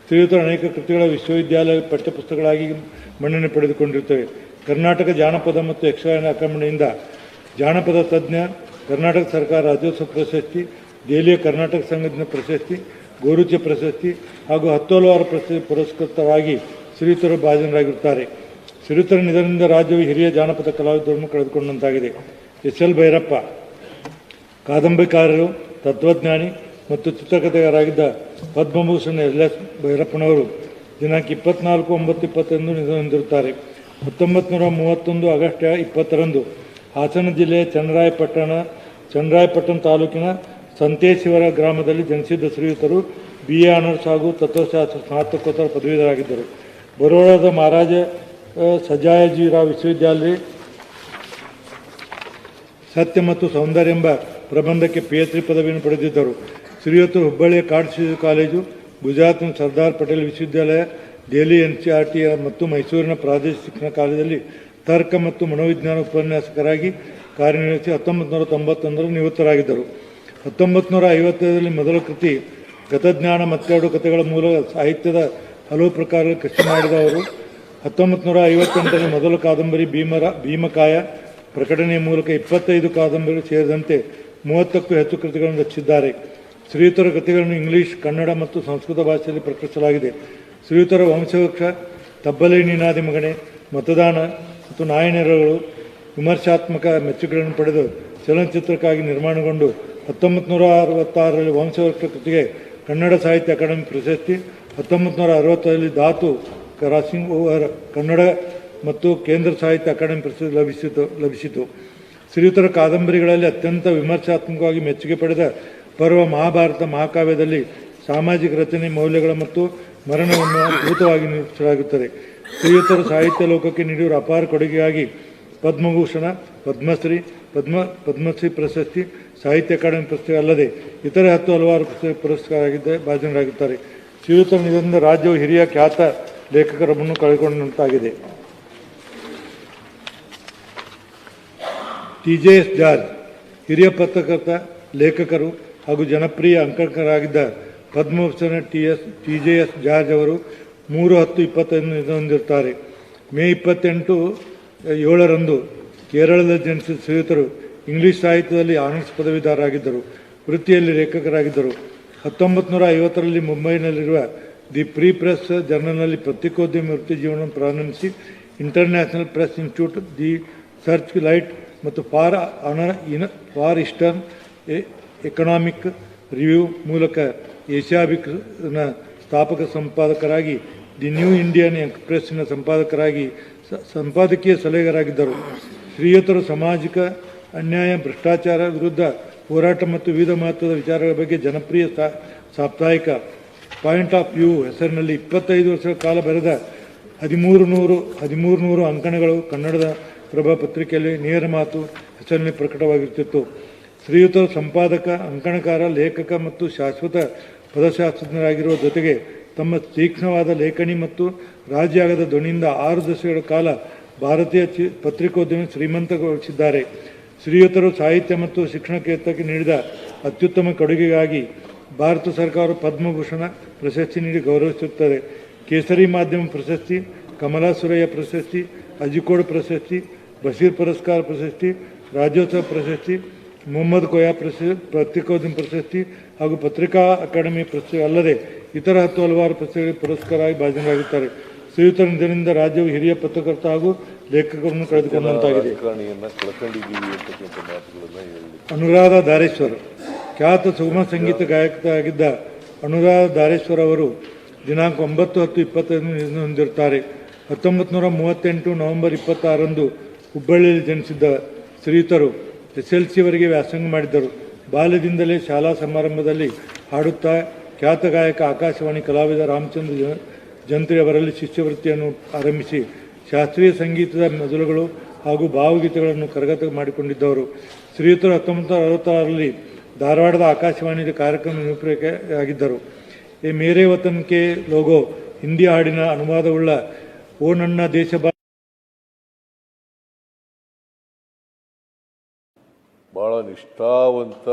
ಶ್ರೀಯುತರ ಅನೇಕ ಕೃತಿಗಳ ವಿಶ್ವವಿದ್ಯಾಲಯ ಪಠ್ಯಪುಸ್ತಕಗಳಾಗಿ ಮನ್ನಣೆ ಪಡೆದುಕೊಂಡಿರುತ್ತವೆ. ಕರ್ನಾಟಕ ಜಾನಪದ ಮತ್ತು ಯಕ್ಷಗಾನ ಅಕಾಡೆಮಿಯಿಂದ ಜಾನಪದ ತಜ್ಞ, ಕರ್ನಾಟಕ ಸರ್ಕಾರ ರಾಜ್ಯೋತ್ಸವ ಪ್ರಶಸ್ತಿ, ದೆಹಲಿಯ ಕರ್ನಾಟಕ ಸಂಘದಿಂದ ಪ್ರಶಸ್ತಿ, ಗೋರುಚ ಪ್ರಶಸ್ತಿ ಹಾಗೂ 10 ಹಲವಾರು ಪ್ರಶಸ್ತಿ ಪುರಸ್ಕೃತರಾಗಿ ಶ್ರೀಯುತರು ಭಾಜನರಾಗಿರುತ್ತಾರೆ. ಶ್ರೀಯುತರ ನಿಧನದಿಂದ ರಾಜ್ಯವು ಹಿರಿಯ ಜಾನಪದ ಕಲಾವಿದರನ್ನು ಕಳೆದುಕೊಂಡಂತಾಗಿದೆ. ಎಸ್.ಎಲ್. ಭೈರಪ್ಪ ಕಾದಂಬರಿಕಾರರು, ತತ್ವಜ್ಞಾನಿ ಮತ್ತು ಚಿತ್ರಕಥೆಗಾರರಾಗಿದ್ದ ಪದ್ಮಭೂಷಣ ಎಸ್.ಎಲ್. ಭೈರಪ್ಪನವರು ದಿನಾಂಕ 24/9/20 ನಿಧನ ಹೊಂದಿರುತ್ತಾರೆ. 1931 ಆಗಸ್ಟ್ 20ರಂದು ಹಾಸನ ಜಿಲ್ಲೆಯ ಚನ್ನರಾಯಪಟ್ಟಣ ತಾಲೂಕಿನ ಸಂತೇಶಿವರ ಗ್ರಾಮದಲ್ಲಿ ಜನಿಸಿದ್ದ ಶ್ರೀಯುತರು BA ಆನರ್ಸ್ ಹಾಗೂ ತತ್ವಶಾಸ್ತ್ರ ಸ್ನಾತಕೋತ್ತರ ಪದವೀಧರರಾಗಿದ್ದರು. ಬರೋಡಾದ ಮಹಾರಾಜ ಸಜಾಯಜಿರಾವ್ ವಿಶ್ವವಿದ್ಯಾಲಯ ಸತ್ಯ ಮತ್ತು ಸೌಂದರ್ಯ ಎಂಬ ಪ್ರಬಂಧಕ್ಕೆ PhD ಪದವಿಯನ್ನು ಪಡೆದಿದ್ದರು. ಶ್ರೀಯುತರು ಹುಬ್ಬಳ್ಳಿಯ ಕಾಡ್ಸಿಸು ಕಾಲೇಜು, ಗುಜರಾತ್ನ ಸರ್ದಾರ್ ಪಟೇಲ್ ವಿಶ್ವವಿದ್ಯಾಲಯ, ದೆಹಲಿ NCERT ಮತ್ತು ಮೈಸೂರಿನ ಪ್ರಾದೇಶಿಕ ಶಿಕ್ಷಣ ಕಾಲೇಜಲ್ಲಿ ತರ್ಕ ಮತ್ತು ಮನೋವಿಜ್ಞಾನ ಉಪನ್ಯಾಸಕರಾಗಿ ಕಾರ್ಯನಿರ್ವಹಿಸಿ 1991ರಲ್ಲಿ ನಿವೃತ್ತರಾಗಿದ್ದರು. 1955ರಲ್ಲಿ ಮೊದಲ ಕೃತಿ ಗತಜ್ಞಾನ ಮತ್ತೆರಡು ಕಥೆಗಳ ಮೂಲಕ ಸಾಹಿತ್ಯದ ಹಲವು ಪ್ರಕಾರಗಳು ಕೃಷಿ ಮಾಡಿದ ಅವರು 1958ರಲ್ಲಿ ಮೊದಲ ಕಾದಂಬರಿ ಭೀಮಕಾಯ ಪ್ರಕಟಣೆಯ ಮೂಲಕ 25 ಕಾದಂಬರಿಗಳು ಸೇರಿದಂತೆ 30ಕ್ಕೂ ಹೆಚ್ಚು ಕೃತಿಗಳನ್ನು ರಚಿಸಿದ್ದಾರೆ. ಶ್ರೀಯುತರ ಕೃತಿಗಳನ್ನು ಇಂಗ್ಲಿಷ್, ಕನ್ನಡ ಮತ್ತು ಸಂಸ್ಕೃತ ಭಾಷೆಯಲ್ಲಿ ಪ್ರಕಟಿಸಲಾಗಿದೆ. ಶ್ರೀಯುತರ ವಂಶವೃಕ್ಷ, ತಬ್ಬಲೆ ನೀನಾದಿ ಮಗಣೆ, ಮತದಾನ ಮತ್ತು ನಾಯನೆರಗಳು ವಿಮರ್ಶಾತ್ಮಕ ಮೆಚ್ಚುಗೆಗಳನ್ನು ಪಡೆದು ಚಲನಚಿತ್ರಕ್ಕಾಗಿ ನಿರ್ಮಾಣಗೊಂಡು 1966ರಲ್ಲಿ ವಂಶವೃಕ್ಷ ಕೃತಿಗೆ ಕನ್ನಡ ಸಾಹಿತ್ಯ ಅಕಾಡೆಮಿ ಪ್ರಶಸ್ತಿ, 1960ರಲ್ಲಿ ಧಾತು ಕ್ರಾಸಿಂಗ್ ಓವರ್ ಕನ್ನಡ ಮತ್ತು ಕೇಂದ್ರ ಸಾಹಿತ್ಯ ಅಕಾಡೆಮಿ ಪ್ರಶಸ್ತಿ ಲಭಿಸಿತು. ಶ್ರೀಯುತರ ಕಾದಂಬರಿಗಳಲ್ಲಿ ಅತ್ಯಂತ ವಿಮರ್ಶಾತ್ಮಕವಾಗಿ ಮೆಚ್ಚುಗೆ ಪಡೆದ ಪರ್ವ ಮಹಾಭಾರತ ಮಹಾಕಾವ್ಯದಲ್ಲಿ ಸಾಮಾಜಿಕ ರಚನೆ, ಮೌಲ್ಯಗಳ ಮತ್ತು ಮರಣವನ್ನು ಅದ್ಭುತವಾಗಿ ನಿರೂಪಿಸಲಾಗುತ್ತದೆ. ಶ್ರೀಯುತರು ಸಾಹಿತ್ಯ ಲೋಕಕ್ಕೆ ನೀಡಿರುವ ಅಪಾರ ಕೊಡುಗೆಯಾಗಿ ಪದ್ಮಭೂಷಣ, ಪದ್ಮಶ್ರೀ, ಪದ್ಮಶ್ರೀ ಪ್ರಶಸ್ತಿ, ಸಾಹಿತ್ಯ ಅಕಾಡೆಮಿ ಪ್ರಶಸ್ತಿ ಅಲ್ಲದೆ ಇತರೆ 10 ಹಲವಾರು ಪುರಸ್ಕಾರರಾಗಿದ್ದ ಭಾಜನರಾಗುತ್ತಾರೆ. ಶ್ರೀಯುತರ ನಿಧನದಿಂದ ರಾಜ್ಯವು ಹಿರಿಯ ಖ್ಯಾತ ಲೇಖಕರನ್ನು ಕಳೆದುಕೊಂಡಂತಾಗಿದೆ. TJS ಜಾರ್ಜ್ ಹಿರಿಯ ಪತ್ರಕರ್ತ, ಲೇಖಕರು ಹಾಗೂ ಜನಪ್ರಿಯ ಅಂಕಣಕಾರರಾಗಿದ್ದ ಪದ್ಮಭೂಷಣ TJS ಜಾರ್ಜ್ ಅವರು 3/10/25 ನಿಧನ ಹೊಂದಿರುತ್ತಾರೆ. ಮೇ 28/7ರಂದು ಕೇರಳದಲ್ಲಿ ಜನಿಸಿದ ಶ್ರೀಯುತರು ಇಂಗ್ಲಿಷ್ ಸಾಹಿತ್ಯದಲ್ಲಿ ಆನರ್ಸ್ ಪದವೀಧರರಾಗಿದ್ದರು. ವೃತ್ತಿಯಲ್ಲಿ ಲೇಖಕರಾಗಿದ್ದರು. 1950ರಲ್ಲಿ ಮುಂಬೈನಲ್ಲಿರುವ ದಿ ಫ್ರೀ ಪ್ರೆಸ್ ಜರ್ನಲ್ನಲ್ಲಿ ಪತ್ರಿಕೋದ್ಯಮ ವೃತ್ತಿ ಜೀವನವನ್ನು ಪ್ರಾರಂಭಿಸಿ international press institute, the search light ಮತ್ತು ಫಾರ್ ಈಸ್ಟರ್ನ್ ಎಕನಾಮಿಕ್ ರಿವ್ಯೂ ಮೂಲಕ ಏಷ್ಯಾಭಿಕ್ನ ಸ್ಥಾಪಕ ಸಂಪಾದಕರಾಗಿ, ದಿ ನ್ಯೂ ಇಂಡಿಯನ್ ಎಕ್ಸ್‌ಪ್ರೆಸ್ಸಿನ ಸಂಪಾದಕೀಯ ಸಲಹೆಗಾರರಾಗಿದ್ದರು. ಶ್ರೀಯುತರು ಸಾಮಾಜಿಕ ಅನ್ಯಾಯ, ಭ್ರಷ್ಟಾಚಾರ ವಿರುದ್ಧ ಹೋರಾಟ ಮತ್ತು ವಿವಿಧ ಮಹತ್ವದ ವಿಚಾರಗಳ ಬಗ್ಗೆ ಜನಪ್ರಿಯ ಸಾಪ್ತಾಹಿಕ ಪಾಯಿಂಟ್ ಆಫ್ ವ್ಯೂ ಹೆಸರಿನಲ್ಲಿ 25 ವರ್ಷಗಳ ಕಾಲ ಬರೆದ 1300 ಅಂಕಣಗಳು ಕನ್ನಡದ ಪ್ರಭಾ ಪತ್ರಿಕೆಯಲ್ಲಿ ನೇರ ಮಾತು ಹೆಸರಿನಲ್ಲಿ ಪ್ರಕಟವಾಗಿರುತ್ತಿತ್ತು. ಶ್ರೀಯುತರು ಸಂಪಾದಕ, ಅಂಕಣಕಾರ, ಲೇಖಕ ಮತ್ತು ಶಾಶ್ವತ ಪದಶಾಸ್ತ್ರಜ್ಞರಾಗಿರುವ ಜೊತೆಗೆ ತಮ್ಮ ತೀಕ್ಷ್ಣವಾದ ಲೇಖನಿ ಮತ್ತು ರಾಜಿಯಾಗದ ಧ್ವನಿಯಿಂದ 6 ದಶಕಗಳ ಕಾಲ ಭಾರತೀಯ ಪತ್ರಿಕೋದ್ಯಮ ಶ್ರೀಮಂತಗೊಳಿಸಿದ್ದಾರೆ. ಶ್ರೀಯುತರು ಸಾಹಿತ್ಯ ಮತ್ತು ಶಿಕ್ಷಣ ಕ್ಷೇತ್ರಕ್ಕೆ ನೀಡಿದ ಅತ್ಯುತ್ತಮ ಕೊಡುಗೆಗಾಗಿ ಭಾರತ ಸರ್ಕಾರ ಪದ್ಮಭೂಷಣ ಪ್ರಶಸ್ತಿ ನೀಡಿ ಗೌರವಿಸುತ್ತದೆ. ಕೇಸರಿ ಮಾಧ್ಯಮ ಪ್ರಶಸ್ತಿ, ಕಮಲಾ ಸುರಯ್ಯ ಪ್ರಶಸ್ತಿ, ಅಜಿಕೋಡ್ ಪ್ರಶಸ್ತಿ, ಬಶೀರ್ ಪುರಸ್ಕಾರ ಪ್ರಶಸ್ತಿ, ರಾಜ್ಯೋತ್ಸವ ಪ್ರಶಸ್ತಿ, ಮೊಹಮ್ಮದ್ ಕೋಯಾ ಪತ್ರಿಕೋದ್ಯಮ ಪ್ರಶಸ್ತಿ ಹಾಗೂ ಪತ್ರಿಕಾ ಅಕಾಡೆಮಿ ಪ್ರಶಸ್ತಿ ಅಲ್ಲದೆ ಇತರ 10 ಹಲವಾರು ಪ್ರಶಸ್ತಿಗಳಿಗೆ ಪುರಸ್ಕಾರವಾಗಿ ಭಾಜನರಾಗುತ್ತಾರೆ. ಶ್ರೀಯುತರ ನಿಧನದಿಂದ ರಾಜ್ಯವು ಹಿರಿಯ ಪತ್ರಕರ್ತ ಹಾಗೂ ಲೇಖಕರನ್ನು ಕಳೆದುಕೊಂಡಂತಾಗಿದೆ. ಅನುರಾಧ ಧಾರೇಶ್ವರ್ ಖ್ಯಾತ ಸುಗಮ ಸಂಗೀತ ಗಾಯಕರಾಗಿದ್ದ ಅನುರಾಧ ಧಾರೇಶ್ವರ್ ಅವರು ದಿನಾಂಕ 9/10/25 ನಿಧನ ಹೊಂದಿರುತ್ತಾರೆ. 1938 ನವೆಂಬರ್ 26ರಂದು ಹುಬ್ಬಳ್ಳಿಯಲ್ಲಿ ಜನಿಸಿದ್ದ ಶ್ರೀಯುತರು SLC-ವರೆಗೆ ವ್ಯಾಸಂಗ ಮಾಡಿದ್ದರು. ಬಾಲ್ಯದಿಂದಲೇ ಶಾಲಾ ಸಮಾರಂಭದಲ್ಲಿ ಹಾಡುತ್ತಾ ಖ್ಯಾತ ಗಾಯಕ, ಆಕಾಶವಾಣಿ ಕಲಾವಿದ ರಾಮಚಂದ್ರ ಜಂತ್ರಿ ಅವರಲ್ಲಿ ಶಿಷ್ಯವೃತ್ತಿಯನ್ನು ಆರಂಭಿಸಿ ಶಾಸ್ತ್ರೀಯ ಸಂಗೀತದ ಮೆದುಳುಗಳು ಹಾಗೂ ಭಾವಗೀತೆಗಳನ್ನು ಕರಗತ ಮಾಡಿಕೊಂಡಿದ್ದವರು. ಶ್ರೀಯುತರು 1966ರಲ್ಲಿ ಧಾರವಾಡದ ಆಕಾಶವಾಣಿಯಲ್ಲಿ ಕಾರ್ಯಕ್ರಮ ನಿರೂಪಕಿಯಾಗಿದ್ದರು. ಎ ಮೇರೆ ವತನ್ ಕೆ ಲೋಗೋ ಹಿಂದಿ ಹಾಡಿನ ಅನುವಾದವುಳ್ಳ ಓ ನನ್ನ ದೇಶ ಬಹಳ ನಿಷ್ಠಾವಂತ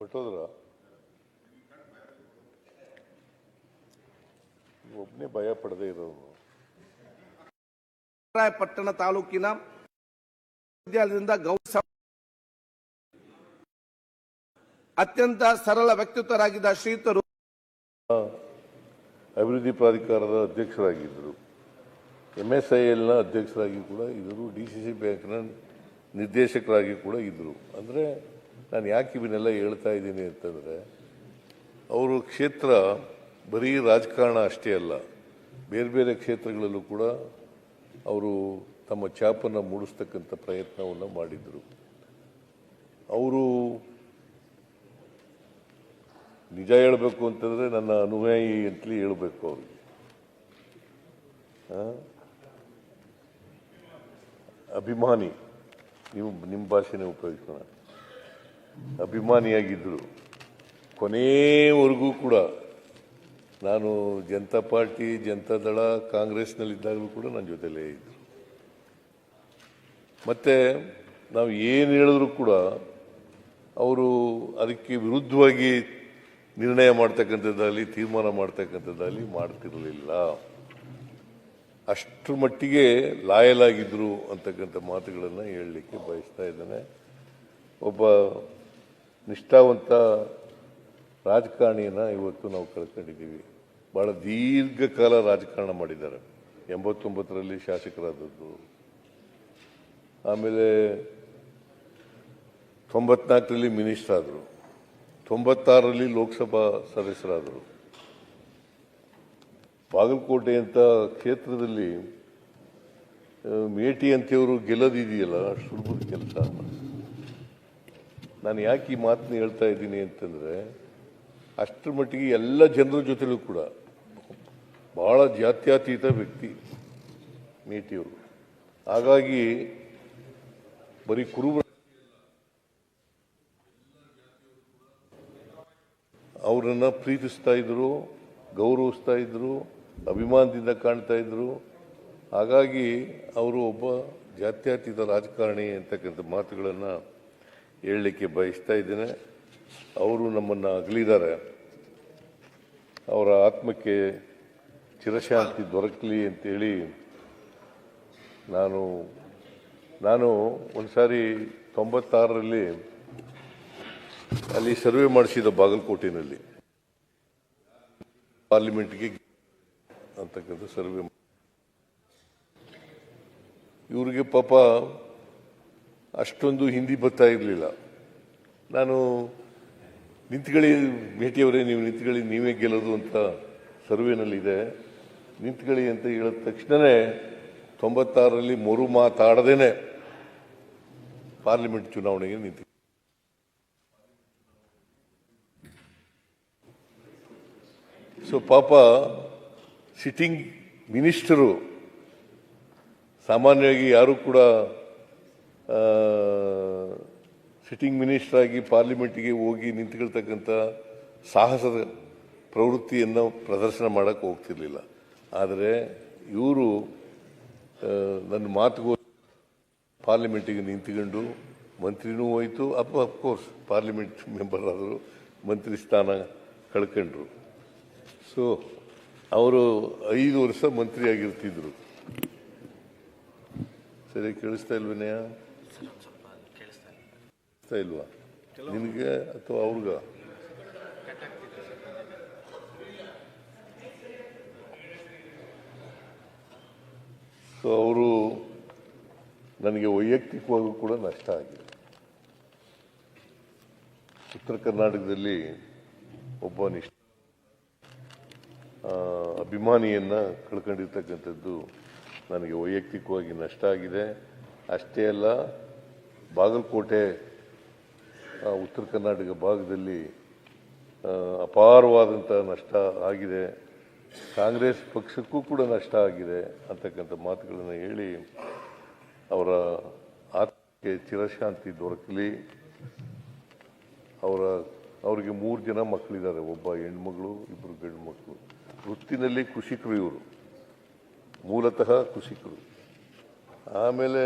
ಹೊಟ್ಟೋದ್ರ ಒಬ್ಬನೇ ಭಯ ಪಡದೇ ಇರೋನು. ಪಟ್ಟಣ ತಾಲೂಕಿನ ವಿದ್ಯಾಲಯದಿಂದ ಅತ್ಯಂತ ಸರಳ ವ್ಯಕ್ತಿತ್ವರಾಗಿದ್ದ ಶ್ರೀಯುತರು ಅಭಿವೃದ್ಧಿ ಪ್ರಾಧಿಕಾರದ ಅಧ್ಯಕ್ಷರಾಗಿದ್ದರು, MSILನ ಅಧ್ಯಕ್ಷರಾಗಿ ಕೂಡ ಇದ್ದರು, DCC ಬ್ಯಾಂಕ್ನ ನಿರ್ದೇಶಕರಾಗಿ ಕೂಡ ಇದ್ದರು. ಅಂದರೆ ನಾನು ಯಾಕೆ ಇವನ್ನೆಲ್ಲ ಹೇಳ್ತಾ ಇದ್ದೀನಿ ಅಂತಂದರೆ, ಅವರು ಕ್ಷೇತ್ರ ಬರೀ ರಾಜಕಾರಣ ಅಷ್ಟೇ ಅಲ್ಲ, ಬೇರೆ ಬೇರೆ ಕ್ಷೇತ್ರಗಳಲ್ಲೂ ಕೂಡ ಅವರು ತಮ್ಮ ಛಾಪನ್ನು ಮೂಡಿಸ್ತಕ್ಕಂಥ ಪ್ರಯತ್ನವನ್ನು ಮಾಡಿದರು. ಅವರು ನಿಜ ಹೇಳಬೇಕು ಅಂತಂದರೆ ನನ್ನ ಅನುಯಾಯಿ ಅಂತಲೇ ಹೇಳಬೇಕು ಅವ್ರಿಗೆ. ಅಭಿಮಾನಿ, ನೀವು ನಿಮ್ಮ ಭಾಷೆನೇ ಉಪಯೋಗಿಸೋಣ, ಅಭಿಮಾನಿಯಾಗಿದ್ದರು. ಕೊನೆಯವರೆಗೂ ಕೂಡ ನಾನು ಜನತಾ ಪಾರ್ಟಿ, ಜನತಾದಳ, ಕಾಂಗ್ರೆಸ್ನಲ್ಲಿದ್ದಾಗಲೂ ಕೂಡ ನನ್ನ ಜೊತೆಲೇ ಇದ್ದರು. ಮತ್ತು ನಾವು ಏನು ಹೇಳಿದ್ರು ಕೂಡ ಅವರು ಅದಕ್ಕೆ ವಿರುದ್ಧವಾಗಿ ನಿರ್ಣಯ ಮಾಡ್ತಕ್ಕಂಥದ್ದಾಗಲಿ ತೀರ್ಮಾನ ಮಾಡ್ತಕ್ಕಂಥದ್ದಾಗಲಿ ಮಾಡ್ತಿರಲಿಲ್ಲ. ಅಷ್ಟರ ಮಟ್ಟಿಗೆ ಲಾಯಲ್ ಆಗಿದ್ದರು ಅಂತಕ್ಕಂಥ ಮಾತುಗಳನ್ನು ಹೇಳಲಿಕ್ಕೆ ಬಯಸ್ತಾ ಇದ್ದೇನೆ. ಒಬ್ಬ ನಿಷ್ಠಾವಂತ ರಾಜಕಾರಣಿಯನ್ನು ಇವತ್ತು ನಾವು ಕಳ್ಕೊಂಡಿದ್ದೀವಿ. ಭಾಳ ದೀರ್ಘಕಾಲ ರಾಜಕಾರಣ ಮಾಡಿದ್ದಾರೆ. 89ರಲ್ಲಿ ಶಾಸಕರಾದದ್ದು, ಆಮೇಲೆ 94ರಲ್ಲಿ ಮಿನಿಸ್ಟರ್ ಆದರು, 96ರಲ್ಲಿ ಲೋಕಸಭಾ ಸದಸ್ಯರಾದರು. ಬಾಗಲಕೋಟೆ ಅಂತ ಕ್ಷೇತ್ರದಲ್ಲಿ ಮೇಟಿ ಅಂತೆಯವರು ಗೆಲ್ಲೋದಿದೆಯಲ್ಲ, ಸುಲಭದ ಕೆಲಸ. ನಾನು ಯಾಕೆ ಈ ಮಾತನ್ನ ಹೇಳ್ತಾ ಇದ್ದೀನಿ ಅಂತಂದರೆ, ಅಷ್ಟರ ಮಟ್ಟಿಗೆ ಎಲ್ಲ ಜನರ ಜೊತೆಲೂ ಕೂಡ ಭಾಳ ಜಾತ್ಯತೀತ ವ್ಯಕ್ತಿ ಮೇಟಿಯವರು. ಹಾಗಾಗಿ ಬರೀ ಕುರುಬ ಅವರನ್ನು ಪ್ರೀತಿಸ್ತಾ ಇದ್ರು, ಗೌರವಿಸ್ತಾ ಇದ್ರು, ಅಭಿಮಾನದಿಂದ ಕಾಣ್ತಾ ಇದ್ರು. ಹಾಗಾಗಿ ಅವರು ಒಬ್ಬ ಜಾತ್ಯತೀತ ರಾಜಕಾರಣಿ ಅಂತಕ್ಕಂಥ ಮಾತುಗಳನ್ನು ಹೇಳಲಿಕ್ಕೆ ಬಯಸ್ತಾ ಇದ್ದೇನೆ. ಅವರು ನಮ್ಮನ್ನು ಅಗಲಿದ್ದಾರೆ. ಅವರ ಆತ್ಮಕ್ಕೆ ಚಿರಶಾಂತಿ ದೊರಕಲಿ ಅಂತೇಳಿ ನಾನು ಒಂದು ಸಾರಿ 96ರಲ್ಲಿ ಅಲ್ಲಿ ಸರ್ವೆ ಮಾಡಿಸಿದ ಬಾಗಲಕೋಟೆಯಲ್ಲಿ ಪಾರ್ಲಿಮೆಂಟ್ಗೆ ಅಂತಕ್ಕಂಥ ಸರ್ವೆ. ಇವ್ರಿಗೆ ಪಾಪ ಅಷ್ಟೊಂದು ಹಿಂದಿ ಬರ್ತಾ ಇರಲಿಲ್ಲ. ನಾನು ನಿಂತ್ಕೊಳ್ಳಿ ಭೇಟಿಯವರೇ, ನೀವು ನಿಂತ್ಕೊಳ್ಳಿ, ನೀವೇ ಗೆಲ್ಲೋದು ಅಂತ ಸರ್ವೆನಲ್ಲಿದೆ, ನಿಂತ್ಕೊಳ್ಳಿ ಅಂತ ಹೇಳಿದ ತಕ್ಷಣವೇ 96ರಲ್ಲಿ ಮರು ಮಾತಾಡದೇನೆ ಪಾರ್ಲಿಮೆಂಟ್ ಚುನಾವಣೆಗೆ ನಿಂತು. ಸೊ ಪಾಪ ಸಿಟ್ಟಿಂಗ್ ಮಿನಿಸ್ಟರು, ಸಾಮಾನ್ಯವಾಗಿ ಯಾರು ಕೂಡ ಸಿಟ್ಟಿಂಗ್ ಮಿನಿಸ್ಟರ್ ಆಗಿ ಪಾರ್ಲಿಮೆಂಟಿಗೆ ಹೋಗಿ ನಿಂತ್ಕೊಳ್ತಕ್ಕಂಥ ಸಾಹಸದ ಪ್ರವೃತ್ತಿಯನ್ನು ಪ್ರದರ್ಶನ ಮಾಡೋಕ್ಕೆ ಹೋಗ್ತಿರ್ಲಿಲ್ಲ. ಆದರೆ ಇವರು ನನ್ನ ಮಾತುಗೂ ಪಾರ್ಲಿಮೆಂಟಿಗೆ ನಿಂತ್ಕೊಂಡು ಮಂತ್ರಿನೂ ಹೋಯಿತು, ಅಫ್ಕೋರ್ಸ್ ಪಾರ್ಲಿಮೆಂಟ್ ಮೆಂಬರ್ ಆದರು, ಮಂತ್ರಿ ಸ್ಥಾನ ಕಳ್ಕೊಂಡ್ರು. ಸೊ ಅವರು 5 ವರ್ಷ ಮಂತ್ರಿ ಆಗಿರ್ತಿದ್ರು. ಸರಿ ಕೇಳಿಸ್ತಾ ಇಲ್ವೇನೆಯ? ಕೇಳಿಸ್ತಾ ಇಲ್ವಾ ನಿನಗೆ ಅಥವಾ ಅವ್ರಿಗ? ಸೊ ಅವರು ನನಗೆ ವೈಯಕ್ತಿಕವಾಗೂ ಕೂಡ ನಷ್ಟ ಆಗಿದೆ. ಉತ್ತರ ಕರ್ನಾಟಕದಲ್ಲಿ ಒಬ್ಬ ಅಭಿಮಾನಿಯನ್ನು ಕಳ್ಕೊಂಡಿರ್ತಕ್ಕಂಥದ್ದು ನನಗೆ ವೈಯಕ್ತಿಕವಾಗಿ ನಷ್ಟ ಆಗಿದೆ. ಅಷ್ಟೇ ಅಲ್ಲ, ಬಾಗಲಕೋಟೆ ಉತ್ತರ ಕರ್ನಾಟಕ ಭಾಗದಲ್ಲಿ ಅಪಾರವಾದಂಥ ನಷ್ಟ ಆಗಿದೆ. ಕಾಂಗ್ರೆಸ್ ಪಕ್ಷಕ್ಕೂ ಕೂಡ ನಷ್ಟ ಆಗಿದೆ ಅಂತಕ್ಕಂಥ ಮಾತುಗಳನ್ನು ಹೇಳಿ ಅವರ ಆತ್ಮಕ್ಕೆ ಚಿರಶಾಂತಿ ದೊರಕಲಿ. ಅವರಿಗೆ 3 ಜನ ಮಕ್ಕಳಿದ್ದಾರೆ, ಒಬ್ಬ ಹೆಣ್ಮಗಳು, 2 ಗಂಡು ಮಕ್ಕಳು. ವೃತ್ತಿನಲ್ಲಿ ಕೃಷಿಕರು, ಇವರು ಮೂಲತಃ ಕೃಷಿಕರು. ಆಮೇಲೆ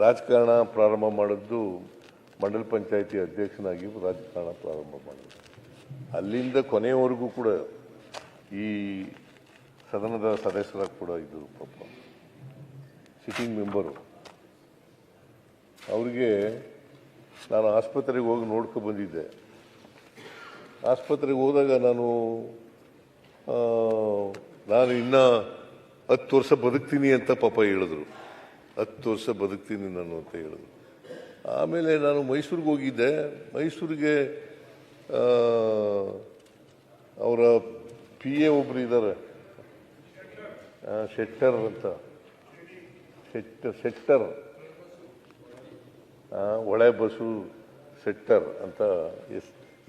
ರಾಜಕಾರಣ ಪ್ರಾರಂಭ ಮಾಡಿದ್ದು ಮಂಡಲ ಪಂಚಾಯಿತಿ ಅಧ್ಯಕ್ಷನಾಗಿ ರಾಜಕಾರಣ ಪ್ರಾರಂಭ ಮಾಡಿದರು. ಅಲ್ಲಿಂದ ಕೊನೆಯವರೆಗೂ ಕೂಡ ಈ ಸದನದ ಸದಸ್ಯರಾಗಿ ಕೂಡ ಇದ್ದರು. ಪಾಪ ಸಿಟ್ಟಿಂಗ್ ಮೆಂಬರು. ಅವರಿಗೆ ನಾನು ಆಸ್ಪತ್ರೆಗೆ ಹೋಗಿ ನೋಡ್ಕೊ ಬಂದಿದ್ದೆ. ಆಸ್ಪತ್ರೆಗೆ ಹೋದಾಗ ನಾನು ಇನ್ನೂ 10 ವರ್ಷ ಬದುಕ್ತೀನಿ ಅಂತ ಪಾಪ ಹೇಳಿದ್ರು. 10 ವರ್ಷ ಬದುಕ್ತೀನಿ ನಾನು ಅಂತ ಹೇಳಿದ್ರು. ಆಮೇಲೆ ನಾನು ಮೈಸೂರಿಗೆ ಹೋಗಿದ್ದೆ. ಮೈಸೂರಿಗೆ ಅವರ PA ಒಬ್ರು ಇದ್ದಾರೆ, ಶೆಟ್ಟರ್ ಅಂತ, ಶೆಟ್ಟರ್ ಒಳೆ ಬಸು ಶೆಟ್ಟರ್ ಅಂತ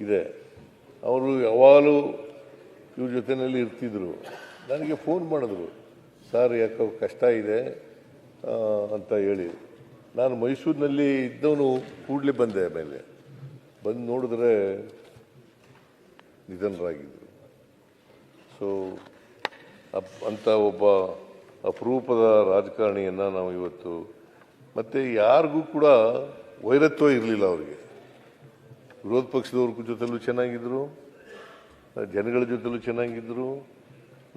ಇದೆ. ಅವರು ಯಾವಾಗಲೂ ಇವ್ರ ಜೊತೆಯಲ್ಲಿ ಇರ್ತಿದ್ರು. ನನಗೆ ಫೋನ್ ಮಾಡಿದ್ರು, ಸರ್ ಯಾಕೋ ಕಷ್ಟ ಇದೆ ಅಂತ ಹೇಳಿ. ನಾನು ಮೈಸೂರಿನಲ್ಲಿ ಇದ್ದವನು ಕೂಡಲೇ ಬಂದೆ. ಆಮೇಲೆ ಬಂದು ನೋಡಿದ್ರೆ ನಿಧನರಾಗಿದ್ದರು. ಸೊ ಅಂಥ ಒಬ್ಬ ಅಪರೂಪದ ರಾಜಕಾರಣಿಯನ್ನು ನಾವು ಇವತ್ತು, ಮತ್ತು ಯಾರಿಗೂ ಕೂಡ ವೈರತ್ವ ಇರಲಿಲ್ಲ. ಅವರಿಗೆ ವಿರೋಧ ಪಕ್ಷದವ್ರ ಜೊತೆಲೂ ಚೆನ್ನಾಗಿದ್ರು, ಜನಗಳ ಜೊತೆಲೂ ಚೆನ್ನಾಗಿದ್ರು,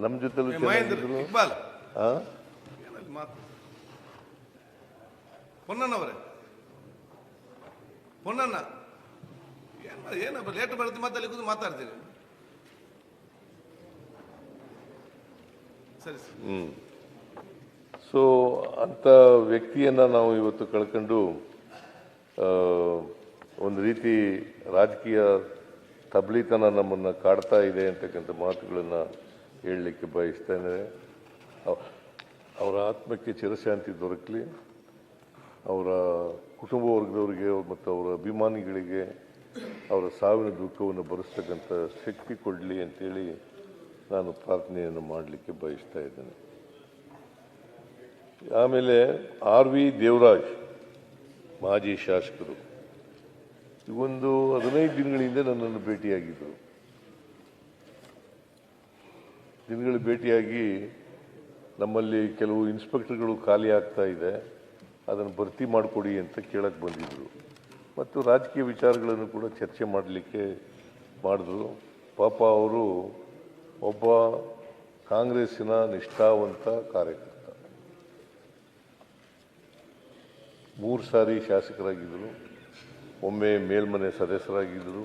ನಮ್ಮ ಜೊತೆಲೂ ಚೆನ್ನಾಗಿದ್ರು. ಪೊನ್ನಣ್ಣವರೇ, ಪೊನ್ನಣ್ಣ ಏನಪ್ಪ ಲೇಟ್ ಬರುತ್ತೆ, ಮಾತಾಡಿ ಕೂತು ಮಾತಾಡ್ತೀರಿ. ಸರಿ ಸರ್. ಸೊ ಅಂಥ ವ್ಯಕ್ತಿಯನ್ನು ನಾವು ಇವತ್ತು ಕಳ್ಕೊಂಡು ಒಂದು ರೀತಿ ರಾಜಕೀಯ ತಬ್ಲಿತನ ನಮ್ಮನ್ನು ಕಾಡ್ತಾ ಇದೆ ಅಂತಕ್ಕಂಥ ಮಾತುಗಳನ್ನು ಹೇಳಲಿಕ್ಕೆ ಬಯಸ್ತೇನೆ. ಅವರ ಆತ್ಮಕ್ಕೆ ಚಿರಶಾಂತಿ ದೊರಕಲಿ, ಅವರ ಕುಟುಂಬ ವರ್ಗದವರಿಗೆ ಮತ್ತು ಅವರ ಅಭಿಮಾನಿಗಳಿಗೆ ಅವರ ಸಾವಿನ ದುಃಖವನ್ನು ಭರಿಸ್ತಕ್ಕಂಥ ಶಕ್ತಿ ಕೊಡಲಿ ಅಂತೇಳಿ ನಾನು ಪ್ರಾರ್ಥನೆಯನ್ನು ಮಾಡಲಿಕ್ಕೆ ಬಯಸ್ತಾ ಇದ್ದೇನೆ. ಆಮೇಲೆ RV ದೇವರಾಜ್ ಮಾಜಿ ಶಾಸಕರು ಒಂದು 15 ದಿನಗಳಿಂದ ನನ್ನನ್ನು ಭೇಟಿಯಾಗಿದ್ದರು. ಭೇಟಿಯಾಗಿ ನಮ್ಮಲ್ಲಿ ಕೆಲವು ಇನ್ಸ್ಪೆಕ್ಟರ್ಗಳು ಖಾಲಿ ಆಗ್ತಾ ಇದೆ, ಅದನ್ನು ಭರ್ತಿ ಮಾಡಿಕೊಡಿ ಅಂತ ಕೇಳಕ್ಕೆ ಬಂದಿದ್ದರು. ಮತ್ತು ರಾಜಕೀಯ ವಿಚಾರಗಳನ್ನು ಕೂಡ ಚರ್ಚೆ ಮಾಡಲಿಕ್ಕೆ ಮಾಡಿದ್ರು. ಪಾಪ ಅವರು ಒಬ್ಬ ಕಾಂಗ್ರೆಸ್ಸಿನ ನಿಷ್ಠಾವಂತ ಕಾರ್ಯಕರ್ತ, 3 ಸಾರಿ ಶಾಸಕರಾಗಿದ್ದರು, ಒಮ್ಮೆ ಮೇಲ್ಮನೆ ಸದಸ್ಯರಾಗಿದ್ದರು.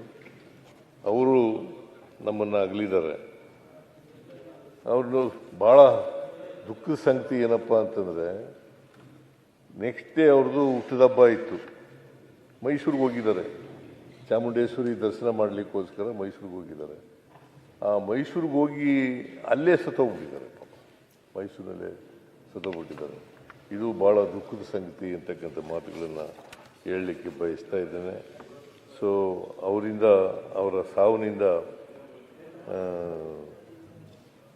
ಅವರು ನಮ್ಮನ್ನು ಅಗಲಿದ್ದಾರೆ. ಅವ್ರದ್ದು ಭಾಳ ದುಃಖದ ಸಂಗತಿ ಏನಪ್ಪ ಅಂತಂದರೆ, ನೆಕ್ಸ್ಟ್ ಡೇ ಅವ್ರದ್ದು ಹುಟ್ಟಿದಬ್ಬ ಇತ್ತು. ಮೈಸೂರಿಗೆ ಹೋಗಿದ್ದಾರೆ, ಚಾಮುಂಡೇಶ್ವರಿ ದರ್ಶನ ಮಾಡಲಿಕ್ಕೋಸ್ಕರ ಮೈಸೂರಿಗೆ ಹೋಗಿದ್ದಾರೆ. ಆ ಮೈಸೂರಿಗೆ ಹೋಗಿ ಅಲ್ಲೇ ಸತ್ತೋಗ್ಬಿಟ್ಟಿದ್ದಾರೆ. ಮೈಸೂರಿನಲ್ಲೇ ಸತ್ತೋಗ್ಬಿಟ್ಟಿದ್ದಾರೆ. ಇದು ಭಾಳ ದುಃಖದ ಸಂಗತಿ ಅಂತಕ್ಕಂಥ ಮಾತುಗಳನ್ನು ಹೇಳಲಿಕ್ಕೆ ಬಯಸ್ತಾ ಇದ್ದೇನೆ. ಸೊ ಅವರ ಸಾವಿನಿಂದ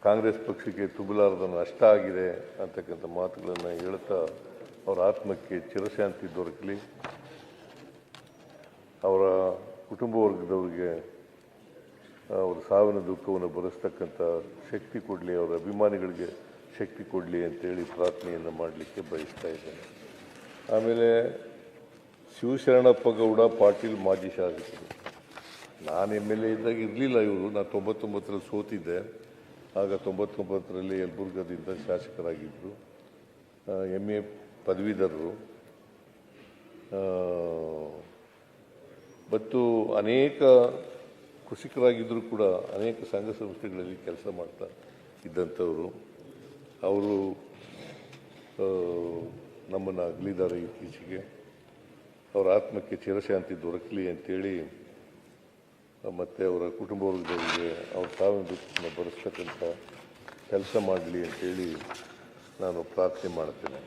ಕಾಂಗ್ರೆಸ್ ಪಕ್ಷಕ್ಕೆ ತುಂಬಲಾರದ ನಷ್ಟ ಆಗಿದೆ ಅಂತಕ್ಕಂಥ ಮಾತುಗಳನ್ನು ಹೇಳ್ತಾ ಅವರ ಆತ್ಮಕ್ಕೆ ಚಿರಶಾಂತಿ ದೊರಕಲಿ, ಅವರ ಕುಟುಂಬ ವರ್ಗದವರಿಗೆ ಅವರ ಸಾವಿನ ದುಃಖವನ್ನು ಭರಿಸ್ತಕ್ಕಂಥ ಶಕ್ತಿ ಕೊಡಲಿ, ಅವರ ಅಭಿಮಾನಿಗಳಿಗೆ ಶಕ್ತಿ ಕೊಡಲಿ ಅಂತೇಳಿ ಪ್ರಾರ್ಥನೆಯನ್ನು ಮಾಡಲಿಕ್ಕೆ ಬಯಸ್ತಾ ಇದ್ದೇನೆ. ಆಮೇಲೆ ಶಿವಶರಣಪ್ಪ ಗೌಡ ಪಾಟೀಲ್ ಮಾಜಿ ಶಾಸಕರು. ನಾನು MLA ಇದ್ದಾಗ ಇರಲಿಲ್ಲ ಇವರು. ನಾನು 99ರಲ್ಲಿ ಸೋತಿದ್ದೆ. ಆಗ 99ರಲ್ಲಿ ಯಲಬುರ್ಗದಿಂದ ಶಾಸಕರಾಗಿದ್ದರು. MA ಪದವೀಧರರು ಮತ್ತು ಅನೇಕ ಕೃಷಿಕರಾಗಿದ್ದರೂ ಕೂಡ ಅನೇಕ ಸಂಘ ಸಂಸ್ಥೆಗಳಲ್ಲಿ ಕೆಲಸ ಮಾಡ್ತಾ ಇದ್ದಂಥವರು. ಅವರು ನಮ್ಮನ್ನು ಅಗಲಿದ್ದಾರೆ ಇತ್ತೀಚೆಗೆ. ಅವರ ಆತ್ಮಕ್ಕೆ ಚಿರಶಾಂತಿ ದೊರಕಲಿ ಅಂತೇಳಿ ಮತ್ತು ಅವರ ಕುಟುಂಬ ವರ್ಗದವರಿಗೆ ಅವ್ರ ಸಾವಿನ ದುಃಖವನ್ನು ಭರಿಸ್ತಕ್ಕಂಥ ಕೆಲಸ ಮಾಡಲಿ ಅಂತೇಳಿ ನಾನು ಪ್ರಾರ್ಥನೆ ಮಾಡ್ತೇನೆ.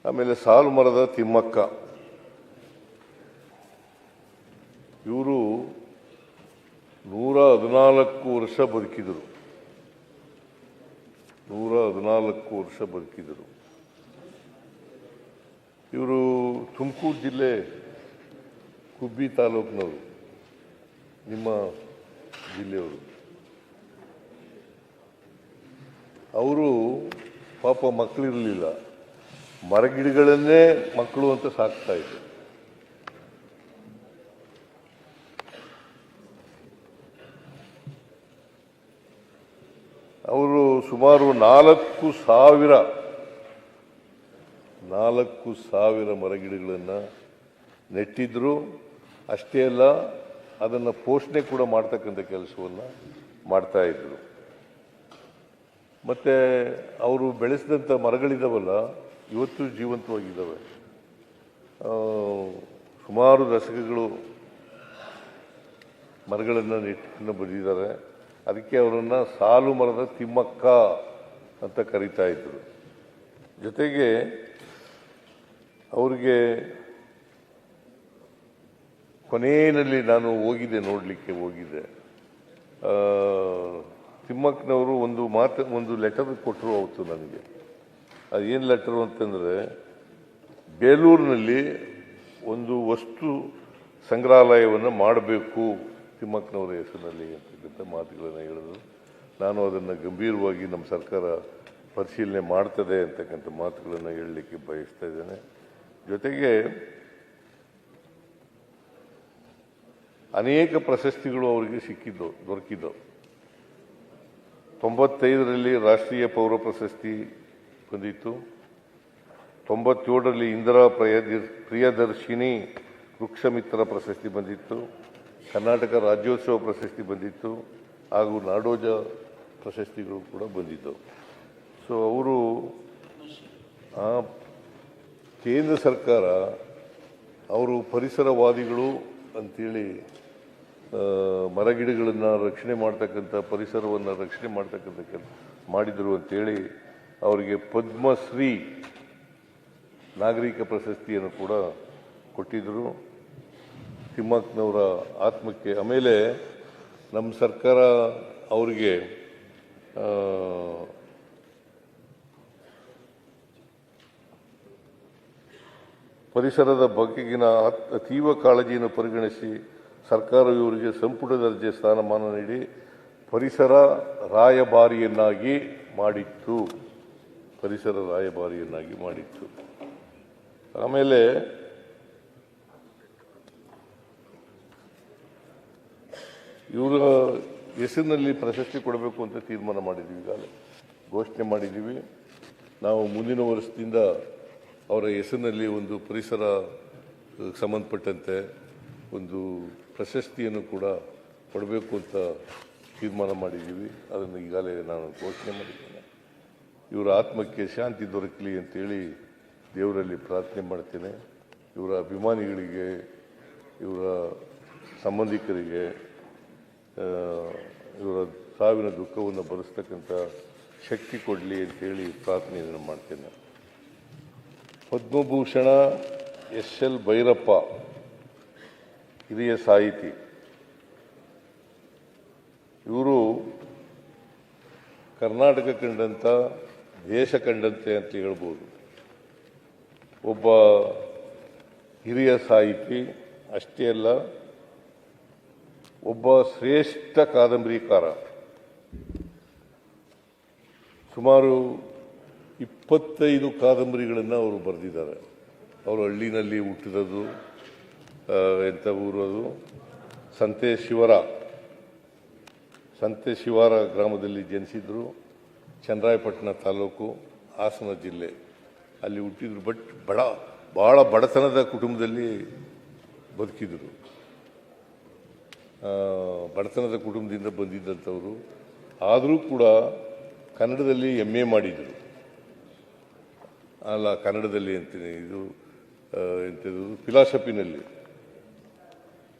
ಆಮೇಲೆ ಸಾಲು ಮರದ ತಿಮ್ಮಕ್ಕ, ಇವರು 114 ವರ್ಷ ಬದುಕಿದರು. 114 ವರ್ಷ ಬದುಕಿದರು. ಇವರು ತುಮಕೂರು ಜಿಲ್ಲೆ ಕುಬ್ಬಿ ತಾಲೂಕಿನವರು, ನಿಮ್ಮ ಜಿಲ್ಲೆಯವರು. ಅವರು ಪಾಪ ಮಕ್ಕಳಿರಲಿಲ್ಲ. ಮರಗಿಡಗಳನ್ನೇ ಮಕ್ಕಳು ಅಂತ ಸಾಕ್ತಾ ಇದ್ರು. ಅವರು ಸುಮಾರು 4,000 ಮರಗಿಡಗಳನ್ನು ನೆಟ್ಟಿದ್ರು. ಅಷ್ಟೇ ಅಲ್ಲ, ಅದನ್ನು ಪೋಷಣೆ ಕೂಡ ಮಾಡ್ತಕ್ಕಂಥ ಕೆಲಸವನ್ನು ಮಾಡ್ತಾ ಇದ್ರು. ಮತ್ತು ಅವರು ಬೆಳೆಸಿದಂಥ ಮರಗಳಿದ್ದಾವಲ್ಲ, ಇವತ್ತು ಜೀವಂತವಾಗಿದ್ದಾವೆ. ಸುಮಾರು ದಶಕಗಳು ಮರಗಳನ್ನು ನೆಟ್ಟು ಬಂದಿದ್ದಾರೆ. ಅದಕ್ಕೆ ಅವರನ್ನು ಸಾಲು ಮರದ ತಿಮ್ಮಕ್ಕ ಅಂತ ಕರೀತಾ ಇದ್ರು. ಜೊತೆಗೆ ಅವರಿಗೆ ಕೊನೆಯಲ್ಲಿ ನಾನು ನೋಡಲಿಕ್ಕೆ ಹೋಗಿದ್ದೆ. ತಿಮ್ಮಕ್ಕನವರು ಒಂದು ಲೆಟರ್ ಕೊಟ್ಟರು ಅವತ್ತು ನನಗೆ. ಅದೇನು ಲೆಟರು ಅಂತಂದರೆ, ಬೇಲೂರಿನಲ್ಲಿ ಒಂದು ವಸ್ತು ಸಂಗ್ರಹಾಲಯವನ್ನು ಮಾಡಬೇಕು ತಿಮ್ಮಕ್ಕನವರ ಹೆಸರಿನಲ್ಲಿ ಅಂತಕ್ಕಂಥ ಮಾತುಗಳನ್ನು ಹೇಳಿದ್ರು. ನಾನು ಅದನ್ನು ಗಂಭೀರವಾಗಿ ನಮ್ಮ ಸರ್ಕಾರ ಪರಿಶೀಲನೆ ಮಾಡ್ತದೆ ಅಂತಕ್ಕಂಥ ಮಾತುಗಳನ್ನು ಹೇಳಲಿಕ್ಕೆ ಬಯಸ್ತಾ ಇದ್ದೇನೆ. ಜೊತೆಗೆ ಅನೇಕ ಪ್ರಶಸ್ತಿಗಳು ಅವರಿಗೆ ದೊರಕಿದ್ದವು. 95ರಲ್ಲಿ ರಾಷ್ಟ್ರೀಯ ಪೌರ ಪ್ರಶಸ್ತಿ ಬಂದಿತ್ತು. 97ರಲ್ಲಿ ಇಂದಿರಾ ಪ್ರಿಯದರ್ಶಿನಿ ವೃಕ್ಷಮಿತ್ರ ಪ್ರಶಸ್ತಿ ಬಂದಿತ್ತು. ಕರ್ನಾಟಕ ರಾಜ್ಯೋತ್ಸವ ಪ್ರಶಸ್ತಿ ಬಂದಿತ್ತು. ಹಾಗೂ ನಾಡೋಜ ಪ್ರಶಸ್ತಿಗಳು ಕೂಡ ಬಂದಿದ್ದವು. ಸೊ ಅವರು ಕೇಂದ್ರ ಸರ್ಕಾರ ಅವರು ಪರಿಸರವಾದಿಗಳು ಅಂತೇಳಿ ಮರಗಿಡಗಳನ್ನು ರಕ್ಷಣೆ ಮಾಡ್ತಕ್ಕಂಥ, ಪರಿಸರವನ್ನು ರಕ್ಷಣೆ ಮಾಡ್ತಕ್ಕಂಥ ಕೆಲಸ ಮಾಡಿದರು ಅಂತೇಳಿ ಅವರಿಗೆ ಪದ್ಮಶ್ರೀ ನಾಗರಿಕ ಪ್ರಶಸ್ತಿಯನ್ನು ಕೂಡ ಕೊಟ್ಟಿದ್ದರು ತಿಮ್ಮಕ್ಕನವರ ಆತ್ಮಕ್ಕೆ. ಆಮೇಲೆ ನಮ್ಮ ಸರ್ಕಾರ ಅವರಿಗೆ ಪರಿಸರದ ಬಗೆಗಿನ ಅತೀವ ಕಾಳಜಿಯನ್ನು ಪರಿಗಣಿಸಿ ಸರ್ಕಾರವು ಇವರಿಗೆ ಸಂಪುಟ ದರ್ಜೆ ಸ್ಥಾನಮಾನ ನೀಡಿ ಪರಿಸರ ರಾಯಭಾರಿಯನ್ನಾಗಿ ಮಾಡಿತ್ತು. ಆಮೇಲೆ ಇವರ ಹೆಸರಿನಲ್ಲಿ ಪ್ರಶಸ್ತಿ ಕೊಡಬೇಕು ಅಂತ ತೀರ್ಮಾನ ಮಾಡಿದ್ದೀವಿ, ಈಗಾಗಲೇ ಘೋಷಣೆ ಮಾಡಿದ್ದೀವಿ. ನಾವು ಮುಂದಿನ ವರ್ಷದಿಂದ ಅವರ ಹೆಸರಿನಲ್ಲಿ ಒಂದು ಪರಿಸರ ಸಂಬಂಧಪಟ್ಟಂತೆ ಒಂದು ಪ್ರಶಸ್ತಿಯನ್ನು ಕೂಡ ಕೊಡಬೇಕು ಅಂತ ತೀರ್ಮಾನ ಮಾಡಿದ್ದೀವಿ. ಅದನ್ನು ಈಗಾಗಲೇ ನಾನು ಘೋಷಣೆ ಮಾಡಿದ್ದೇನೆ. ಇವರ ಆತ್ಮಕ್ಕೆ ಶಾಂತಿ ದೊರಕಲಿ ಅಂತೇಳಿ ದೇವರಲ್ಲಿ ಪ್ರಾರ್ಥನೆ ಮಾಡ್ತೇನೆ. ಇವರ ಅಭಿಮಾನಿಗಳಿಗೆ, ಇವರ ಸಂಬಂಧಿಕರಿಗೆ ಇವರ ಸಾವಿನ ದುಃಖವನ್ನು ಭರಿಸ್ತಕ್ಕಂಥ ಶಕ್ತಿ ಕೊಡಲಿ ಅಂತೇಳಿ ಪ್ರಾರ್ಥನೆಯನ್ನು ಮಾಡ್ತೇನೆ. ಪದ್ಮಭೂಷಣ ಎಸ್.ಎಲ್. ಭೈರಪ್ಪ ಹಿರಿಯ ಸಾಹಿತಿ. ಇವರು ಕರ್ನಾಟಕ ಕಂಡಂಥ, ದೇಶ ಕಂಡಂತೆ ಅಂತ ಹೇಳ್ಬೋದು. ಒಬ್ಬ ಹಿರಿಯ ಸಾಹಿತಿ ಅಷ್ಟೇ ಅಲ್ಲ, ಒಬ್ಬ ಶ್ರೇಷ್ಠ ಕಾದಂಬರಿಕಾರ. ಸುಮಾರು 25 ಕಾದಂಬರಿಗಳನ್ನು ಅವರು ಬರೆದಿದ್ದಾರೆ. ಅವರು ಹಳ್ಳಿನಲ್ಲಿ ಹುಟ್ಟಿರೋದು. ಎಂಥ ಊರು ಅದು? ಸಂತೆ ಶಿವಾರ ಗ್ರಾಮದಲ್ಲಿ ಜನಿಸಿದ್ರು. ಚನ್ನರಾಯಪಟ್ಟಣ ತಾಲೂಕು, ಹಾಸನ ಜಿಲ್ಲೆ ಅಲ್ಲಿ ಹುಟ್ಟಿದ್ರು. ಬಟ್ ಬಹಳ ಬಡತನದ ಕುಟುಂಬದಲ್ಲಿ ಬದುಕಿದ್ರು. ಬಡತನದ ಕುಟುಂಬದಿಂದ ಬಂದಿದ್ದಂಥವರು. ಆದರೂ ಕೂಡ ಕನ್ನಡದಲ್ಲಿ MA ಮಾಡಿದರು. ಅಲ್ಲ, ಕನ್ನಡದಲ್ಲಿ ಅಂತೀನಿ, ಇದು ಎಂಥದ್ದು,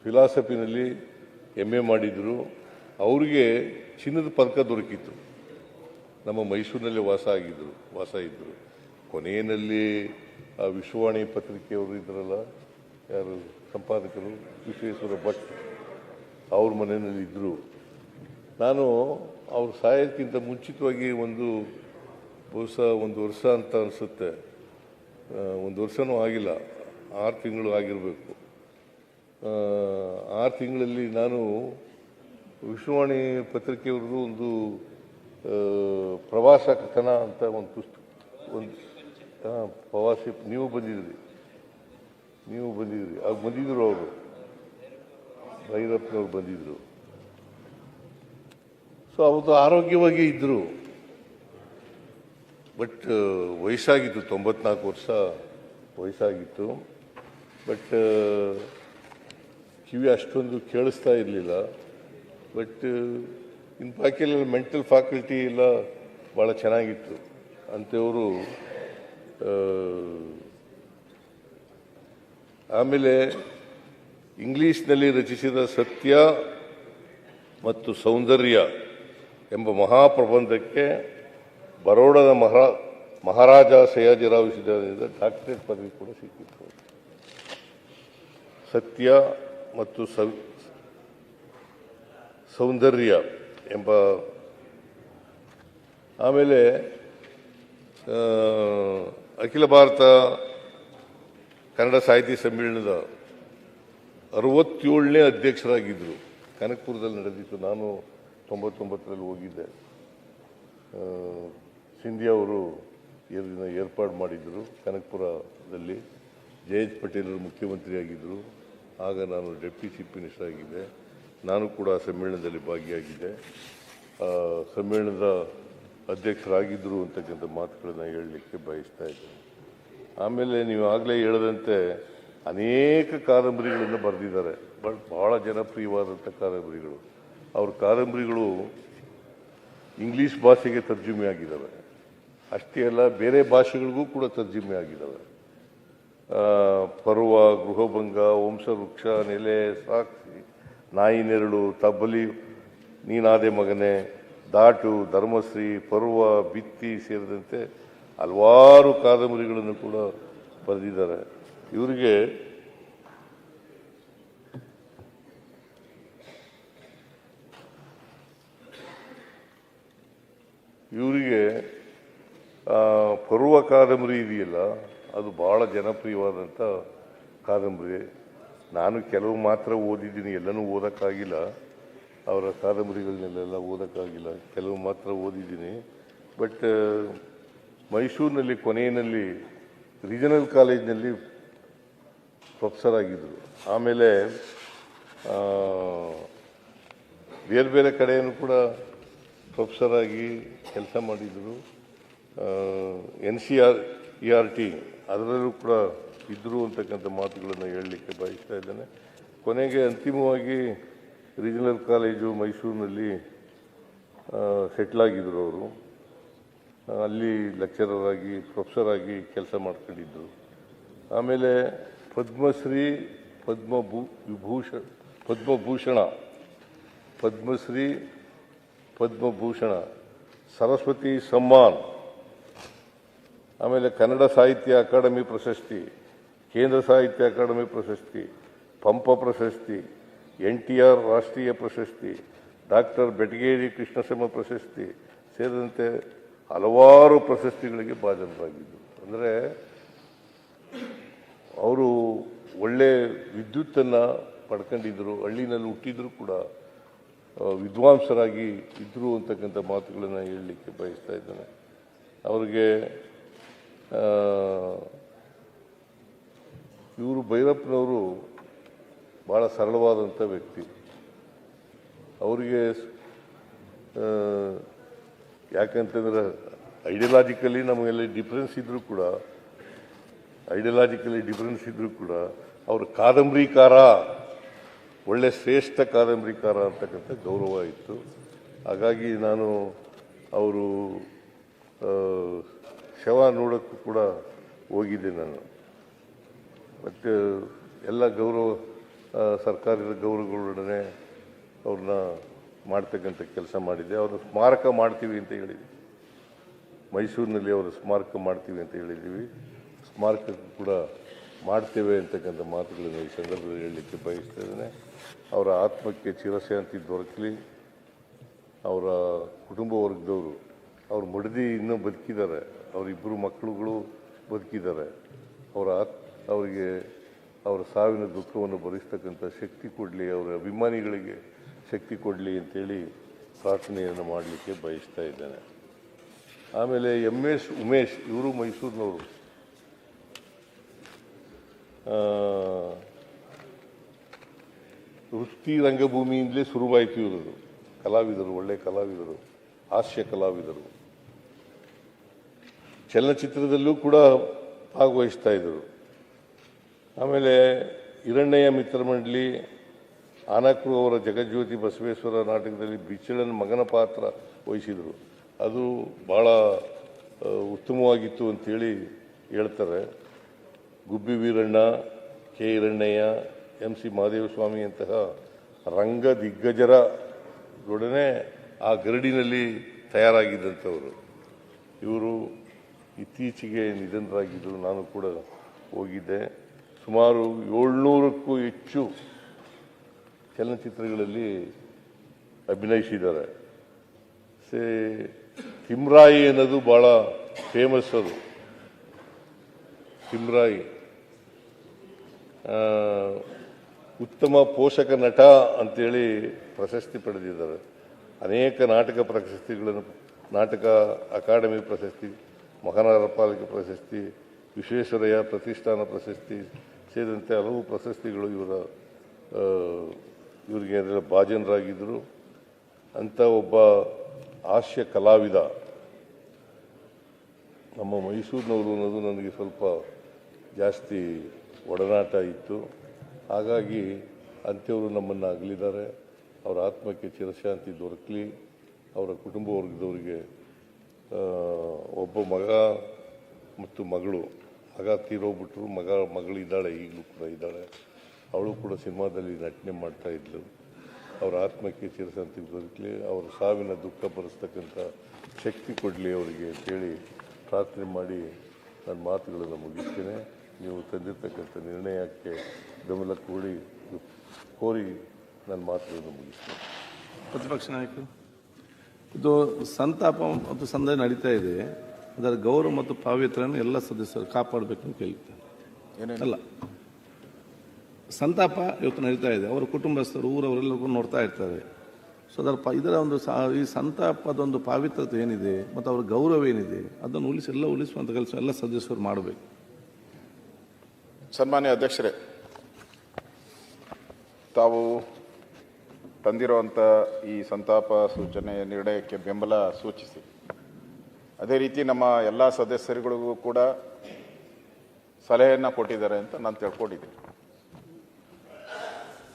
ಫಿಲಾಸಫಿನಲ್ಲಿ MA ಮಾಡಿದರು. ಅವರಿಗೆ ಚಿನ್ನದ ಪದಕ ದೊರಕಿತ್ತು. ನಮ್ಮ ಮೈಸೂರಿನಲ್ಲಿ ವಾಸ ಇದ್ದರು. ಕೊನೆಯಲ್ಲಿ ಆ ವಿಶ್ವವಾಣಿ ಪತ್ರಿಕೆಯವರು ಇದ್ರಲ್ಲ, ಯಾರು ಸಂಪಾದಕರು, ವಿಶ್ವೇಶ್ವರ ಭಟ್, ಅವ್ರ ಮನೆಯಲ್ಲಿ ಇದ್ದರು. ನಾನು ಅವ್ರು ಸಾಯೋಕ್ಕಿಂತ ಮುಂಚಿತವಾಗಿ ಒಂದು ವರ್ಷ ಅಂತ ಅನಿಸುತ್ತೆ, ಒಂದು ವರ್ಷನೂ ಆಗಿಲ್ಲ, 6 ತಿಂಗಳು ಆಗಿರಬೇಕು. 6 ತಿಂಗಳಲ್ಲಿ ನಾನು ವಿಶ್ವವಾಣಿ ಪತ್ರಿಕೆಯವ್ರದ್ದು ಒಂದು ಪ್ರವಾಸ ಕಥನ ಅಂತ ಒಂದು ಪ್ರವಾಸಿ ನೀವು ಬಂದಿದ್ರಿ ಆಗ ಬಂದಿದ್ರು ಅವರು ಭೈರಪ್ಪನವ್ರು ಬಂದಿದ್ರು. ಸೊ ಅವತ್ತು ಆರೋಗ್ಯವಾಗಿ ಇದ್ದರು. ಬಟ್ ವಯಸ್ಸಾಗಿತ್ತು, 94 ವರ್ಷ ವಯಸ್ಸಾಗಿತ್ತು. ಬಟ್ ಕಿವಿ ಅಷ್ಟೊಂದು ಕೇಳಿಸ್ತಾ ಇರಲಿಲ್ಲ. ಬಟ್ ಇನ್ನು ಬಾಕಿಯೆಲ್ಲ ಮೆಂಟಲ್ ಫ್ಯಾಕಲ್ಟಿ ಎಲ್ಲ ಭಾಳ ಚೆನ್ನಾಗಿತ್ತು. ಅಂಥವರು ಆಮೇಲೆ ಇಂಗ್ಲೀಷ್ನಲ್ಲಿ ರಚಿಸಿದ ಸತ್ಯ ಮತ್ತು ಸೌಂದರ್ಯ ಎಂಬ ಮಹಾಪ್ರಬಂಧಕ್ಕೆ ಬರೋಡದ ಮಹಾರಾಜ ಸಯಾಜಿರಾವ್ ವಿಶ್ವವಿದ್ಯಾಲಯದಿಂದ ಡಾಕ್ಟರೇಟ್ ಪದವಿ ಕೂಡ ಸಿಕ್ಕಿತ್ತು. ಸತ್ಯ ಮತ್ತು ಸೌಂದರ್ಯ ಎಂಬ ಆಮೇಲೆ ಅಖಿಲ ಭಾರತ ಕನ್ನಡ ಸಾಹಿತ್ಯ ಸಮ್ಮೇಳನದ 67ನೇ ಅಧ್ಯಕ್ಷರಾಗಿದ್ದರು. ಕನಕಪುರದಲ್ಲಿ ನಡೆದಿತ್ತು. ನಾನು 99ರಲ್ಲಿ ಹೋಗಿದ್ದೆ. ಸಿಂಧಿಯಾ ಅವರು ಇದನ್ನು ಏರ್ಪಾಡು ಮಾಡಿದ್ದರು ಕನಕಪುರದಲ್ಲಿ. ಜಯೇಶ್ ಪಟೇಲರು ಮುಖ್ಯಮಂತ್ರಿಯಾಗಿದ್ದರು. ಆಗ ನಾನು ಡೆಪ್ಟಿ ಚೀಫ್ ಮಿನಿಸ್ಟರ್ ಆಗಿದ್ದೆ. ನಾನು ಕೂಡ ಸಮ್ಮೇಳನದಲ್ಲಿ ಭಾಗಿಯಾಗಿದ್ದೆ. ಸಮ್ಮೇಳನದ ಅಧ್ಯಕ್ಷರಾಗಿದ್ದರು ಅಂತಕ್ಕಂಥ ಮಾತುಗಳನ್ನು ಹೇಳಲಿಕ್ಕೆ ಬಯಸ್ತಾ ಇದ್ದೇನೆ. ಆಮೇಲೆ ನೀವು ಆಗಲೇ ಹೇಳದಂತೆ ಅನೇಕ ಕಾದಂಬರಿಗಳನ್ನು ಬರೆದಿದ್ದಾರೆ. ಬಹಳ ಜನಪ್ರಿಯವಾದಂಥ ಕಾದಂಬರಿಗಳು. ಅವ್ರ ಕಾದಂಬರಿಗಳು ಇಂಗ್ಲೀಷ್ ಭಾಷೆಗೆ ತರ್ಜುಮೆ ಆಗಿದ್ದಾವೆ. ಅಷ್ಟೇ ಅಲ್ಲ, ಬೇರೆ ಭಾಷೆಗಳಿಗೂ ಕೂಡ ತರ್ಜುಮೆ ಆಗಿದ್ದಾವೆ. ಪರ್ವ, ಗೃಹಭಂಗ, ವಂಶವೃಕ್ಷ, ನೆಲೆ, ಸಾಕ್ಷಿ, ನಾಯಿ ನೆರಳು, ತಬ್ಬಲಿ, ನೀನಾದೆ ಮಗನೆ, ದಾಟು, ಧರ್ಮಶ್ರೀ, ಪರ್ವ, ಬಿತ್ತಿ ಸೇರಿದಂತೆ ಹಲವಾರು ಕಾದಂಬರಿಗಳನ್ನು ಕೂಡ ಬರೆದಿದ್ದಾರೆ. ಇವರಿಗೆ ಪರ್ವ ಕಾದಂಬರಿ ಇದೆಯಲ್ಲ, ಅದು ಬಹಳ ಜನಪ್ರಿಯವಾದಂಥ ಕಾದಂಬರಿ. ನಾನು ಕೆಲವು ಮಾತ್ರ ಓದಿದ್ದೀನಿ, ಎಲ್ಲನೂ ಓದೋಕ್ಕಾಗಿಲ್ಲ. ಅವರ ಕಾದಂಬರಿಗಳನ್ನೆಲ್ಲ ಓದೋಕ್ಕಾಗಿಲ್ಲ, ಕೆಲವು ಮಾತ್ರ ಓದಿದ್ದೀನಿ. ಬಟ್ ಮೈಸೂರಿನಲ್ಲಿ ಕೊನೆಯಲ್ಲಿ ರೀಜನಲ್ ಕಾಲೇಜಿನಲ್ಲಿ ಪ್ರೊಫೆಸರ್ ಆಗಿದ್ದರು. ಆಮೇಲೆ ಬೇರೆ ಬೇರೆ ಕಡೆಯೂ ಕೂಡ ಪ್ರೊಫೆಸರ್ ಆಗಿ ಕೆಲಸ ಮಾಡಿದರು. NCERT ಅದರಲ್ಲೂ ಕೂಡ ಇದ್ದರು ಅಂತಕ್ಕಂಥ ಮಾತುಗಳನ್ನು ಹೇಳಲಿಕ್ಕೆ ಬಯಸ್ತಾ ಇದ್ದೇನೆ. ಕೊನೆಗೆ ಅಂತಿಮವಾಗಿ ರೀಜನಲ್ ಕಾಲೇಜು ಮೈಸೂರಿನಲ್ಲಿ ಸೆಟ್ಲ್ ಆಗಿದ್ದರು. ಅವರು ಅಲ್ಲಿ ಲೆಕ್ಚರರ್ ಆಗಿ, ಪ್ರೊಫೆಸರ್ ಆಗಿ ಕೆಲಸ ಮಾಡ್ಕೊಂಡಿದ್ದರು. ಆಮೇಲೆ ಪದ್ಮಶ್ರೀ, ಪದ್ಮಭೂಷಣ, ಸರಸ್ವತಿ ಸಮ್ಮಾನ್, ಆಮೇಲೆ ಕನ್ನಡ ಸಾಹಿತ್ಯ ಅಕಾಡೆಮಿ ಪ್ರಶಸ್ತಿ, ಕೇಂದ್ರ ಸಾಹಿತ್ಯ ಅಕಾಡೆಮಿ ಪ್ರಶಸ್ತಿ, ಪಂಪ ಪ್ರಶಸ್ತಿ, NTR ರಾಷ್ಟ್ರೀಯ ಪ್ರಶಸ್ತಿ, ಡಾಕ್ಟರ್ ಬೆಟಗೇರಿ ಕೃಷ್ಣಸಮ ಪ್ರಶಸ್ತಿ ಸೇರಿದಂತೆ ಹಲವಾರು ಪ್ರಶಸ್ತಿಗಳಿಗೆ ಭಾಜನರಾಗಿದ್ದರು. ಅಂದರೆ ಅವರು ಒಳ್ಳೆ ವಿದ್ಯುತ್ತನ್ನು ಪಡ್ಕೊಂಡಿದ್ದರು. ಹಳ್ಳಿನಲ್ಲಿ ಹುಟ್ಟಿದ್ರು ಕೂಡ ವಿದ್ವಾಂಸರಾಗಿ ಇದ್ದರು ಅಂತಕ್ಕಂಥ ಮಾತುಗಳನ್ನು ಹೇಳಲಿಕ್ಕೆ ಬಯಸ್ತಾ ಇದ್ದೇನೆ. ಅವರಿಗೆ ಇವರು ಭೈರಪ್ಪನವರು ಭಾಳ ಸರಳವಾದಂಥ ವ್ಯಕ್ತಿ. ಅವರಿಗೆ ಯಾಕಂತಂದ್ರೆ ಐಡಿಯಾಲಜಿಕಲಿ ನಮಗೆಲ್ಲ ಡಿಫ್ರೆನ್ಸ್ ಇದ್ದರೂ ಕೂಡ ಅವರು ಕಾದಂಬರಿಕಾರ, ಒಳ್ಳೆ ಶ್ರೇಷ್ಠ ಕಾದಂಬರಿಕಾರ ಅಂತಕ್ಕಂಥ ಗೌರವ ಇತ್ತು. ಹಾಗಾಗಿ ನಾನು ಅವರು ಶವ ನೋಡೋಕ್ಕೂ ಕೂಡ ಹೋಗಿದ್ದೆ ನಾನು. ಮತ್ತು ಎಲ್ಲ ಸರ್ಕಾರದ ಗೌರವಗಳೊಡನೆ ಅವ್ರನ್ನ ಮಾಡ್ತಕ್ಕಂಥ ಕೆಲಸ ಮಾಡಿದ್ದೆ. ಅವರು ಸ್ಮಾರಕ ಮಾಡ್ತೀವಿ ಅಂತ ಹೇಳಿದ್ವಿ, ಮೈಸೂರಿನಲ್ಲಿ ಅವರು ಸ್ಮಾರಕ ಮಾಡ್ತೀವಿ ಅಂತ ಹೇಳಿದ್ದೀವಿ. ಸ್ಮಾರಕ ಕೂಡ ಮಾಡ್ತೇವೆ ಅಂತಕ್ಕಂಥ ಮಾತುಗಳನ್ನು ಈ ಸಂದರ್ಭದಲ್ಲಿ ಹೇಳಲಿಕ್ಕೆ ಬಯಸ್ತಾ ಇದ್ದೇನೆ. ಅವರ ಆತ್ಮಕ್ಕೆ ಚಿರಶಾಂತಿ ದೊರಕಲಿ. ಅವರ ಕುಟುಂಬ ವರ್ಗದವರು, ಅವ್ರ ಮಡದಿ ಇನ್ನೂ ಬದುಕಿದ್ದಾರೆ, ಅವರಿಬ್ಬರು ಮಕ್ಕಳುಗಳು ಬದುಕಿದ್ದಾರೆ. ಅವರಿಗೆ ಅವರ ಸಾವಿನ ದುಃಖವನ್ನು ಭರಿಸ್ತಕ್ಕಂಥ ಶಕ್ತಿ ಕೊಡಲಿ, ಅವರ ಅಭಿಮಾನಿಗಳಿಗೆ ಶಕ್ತಿ ಕೊಡಲಿ ಅಂತೇಳಿ ಪ್ರಾರ್ಥನೆಯನ್ನು ಮಾಡಲಿಕ್ಕೆ ಬಯಸ್ತಾ ಇದ್ದೇನೆ. ಆಮೇಲೆ MS ಉಮೇಶ್, ಇವರು ಮೈಸೂರಿನವರು, ವೃತ್ತಿ ರಂಗಭೂಮಿಯಿಂದಲೇ ಶುರುವಾಯಿತು ಇರೋದು. ಕಲಾವಿದರು, ಒಳ್ಳೆ ಕಲಾವಿದರು, ಹಾಸ್ಯ ಕಲಾವಿದರು. ಚಲನಚಿತ್ರದಲ್ಲೂ ಕೂಡ ಭಾಗವಹಿಸ್ತಾ ಇದ್ದರು. ಆಮೇಲೆ ಹಿರಣ್ಣಯ್ಯ ಮಿತ್ರ ಮಂಡಳಿ, ಆನಕ್ರು ಅವರ ಜಗಜ್ಯೋತಿ ಬಸವೇಶ್ವರ ನಾಟಕದಲ್ಲಿ ಬಿಚ್ಚಳನ ಮಗನ ಪಾತ್ರ ವಹಿಸಿದರು. ಅದು ಭಾಳ ಉತ್ತಮವಾಗಿತ್ತು ಅಂತೇಳಿ ಹೇಳ್ತಾರೆ. ಗುಬ್ಬಿ ವೀರಣ್ಣ, ಕೆ ಹಿರಣ್ಣಯ್ಯ, MC ಮಹದೇವಸ್ವಾಮಿ ಅಂತಹ ರಂಗ ದಿಗ್ಗಜರೊಡನೆ ಆ ಗರಡಿನಲ್ಲಿ ತಯಾರಾಗಿದ್ದಂಥವರು. ಇವರು ಇತ್ತೀಚೆಗೆ ನಿಧನರಾಗಿದ್ದರು. ನಾನು ಕೂಡ ಹೋಗಿದ್ದೆ. ಸುಮಾರು 700ಕ್ಕೂ ಹೆಚ್ಚು ಚಲನಚಿತ್ರಗಳಲ್ಲಿ ಅಭಿನಯಿಸಿದ್ದಾರೆ. ತಿಮ್ರಾಯಿ ಅನ್ನೋದು ಭಾಳ ಫೇಮಸ್. ಅದು ತಿಮ್ರಾಯಿ ಉತ್ತಮ ಪೋಷಕ ನಟ ಅಂತೇಳಿ ಪ್ರಶಸ್ತಿ ಪಡೆದಿದ್ದಾರೆ. ಅನೇಕ ನಾಟಕ ಪ್ರಶಸ್ತಿಗಳನ್ನು, ನಾಟಕ ಅಕಾಡೆಮಿ ಪ್ರಶಸ್ತಿ, ಮಹಾನಗರ ಪಾಲಿಕೆ ಪ್ರಶಸ್ತಿ, ವಿಶ್ವೇಶ್ವರಯ್ಯ ಪ್ರತಿಷ್ಠಾನ ಪ್ರಶಸ್ತಿ ಸೇರಿದಂತೆ ಹಲವು ಪ್ರಶಸ್ತಿಗಳು ಇವರಿಗೆ ಭಾಜನರಾಗಿದ್ದರು. ಅಂಥ ಒಬ್ಬ ಹಾಸ್ಯ ಕಲಾವಿದ ನಮ್ಮ ಮೈಸೂರಿನವರು ಅನ್ನೋದು ನನಗೆ ಸ್ವಲ್ಪ ಜಾಸ್ತಿ ಒಡನಾಟ ಇತ್ತು. ಹಾಗಾಗಿ ಅಂಥವರು ನಮ್ಮನ್ನು ಅಗಲಿದ್ದಾರೆ. ಅವರ ಆತ್ಮಕ್ಕೆ ಚಿರಶಾಂತಿ ದೊರಕಲಿ. ಅವರ ಕುಟುಂಬ ವರ್ಗದವರಿಗೆ ಒಬ್ಬ ಮಗ ಮತ್ತು ಮಗಳು, ಮಗ ತೀರೋಗ್ಬಿಟ್ರು, ಮಗಳಿದ್ದಾಳೆ, ಈಗಲೂ ಕೂಡ ಇದ್ದಾಳೆ. ಅವಳು ಕೂಡ ಸಿನಿಮಾದಲ್ಲಿ ನಟನೆ ಮಾಡ್ತಾ ಇದ್ಲು. ಅವರ ಆತ್ಮಕ್ಕೆ ಚಿರಶಾಂತಿ ದೊರಕಲಿ, ಅವರ ಸಾವಿನ ದುಃಖ ಭರಿಸ್ತಕ್ಕಂಥ ಶಕ್ತಿ ಕೊಡಲಿ ಅವರಿಗೆ ಅಂತೇಳಿ ಪ್ರಾರ್ಥನೆ ಮಾಡಿ ನನ್ನ ಮಾತುಗಳನ್ನು ಮುಗಿಸ್ತೇನೆ. ನೀವು ತಂದಿರತಕ್ಕಂಥ ನಿರ್ಣಯಕ್ಕೆ ಬೆಂಬಲ ಕೋರಿ ನನ್ನ ಮಾತುಗಳನ್ನು ಮುಗಿಸ್ತೇನೆ. ಪ್ರತಿಪಕ್ಷ ನಾಯಕರು, ಇದು ಸಂತಾಪ ಮತ್ತು ಸಂದರ್ಭ ನಡೀತಾ ಇದೆ. ಅದರ ಗೌರವ ಮತ್ತು ಪಾವಿತ್ರ್ಯವನ್ನು ಎಲ್ಲ ಸದಸ್ಯರು ಕಾಪಾಡಬೇಕು ಅಂತ ಕೇಳ್ತಾರೆ. ಅಲ್ಲ, ಸಂತಾಪ ಇವತ್ತು ನಡೀತಾ ಇದೆ. ಅವರ ಕುಟುಂಬಸ್ಥರು, ಊರವರೆಲ್ಲರಿಗೂ ನೋಡ್ತಾ ಇರ್ತಾರೆ. ಸೊ ಇದರ ಒಂದು ಈ ಸಂತಾಪದ ಒಂದು ಪಾವಿತ್ರತೆ ಏನಿದೆ ಮತ್ತು ಅವರ ಗೌರವ ಏನಿದೆ ಅದನ್ನು ಉಳಿಸುವಂಥ ಕೆಲಸ ಎಲ್ಲ ಸದಸ್ಯರು ಮಾಡಬೇಕು. ಸನ್ಮಾನ್ಯ ಅಧ್ಯಕ್ಷರೇ, ತಾವು ತಂದಿರುವಂಥ ಈ ಸಂತಾಪ ಸೂಚನೆ ನಿರ್ಣಯಕ್ಕೆ ಬೆಂಬಲ ಸೂಚಿಸಿ, ಅದೇ ರೀತಿ ನಮ್ಮ ಎಲ್ಲ ಸದಸ್ಯರುಗಳಿಗೂ ಕೂಡ ಸಲಹೆಯನ್ನು ಕೊಟ್ಟಿದ್ದಾರೆ ಅಂತ ನಾನು ತಿಳ್ಕೊಂಡಿದ್ದೀನಿ.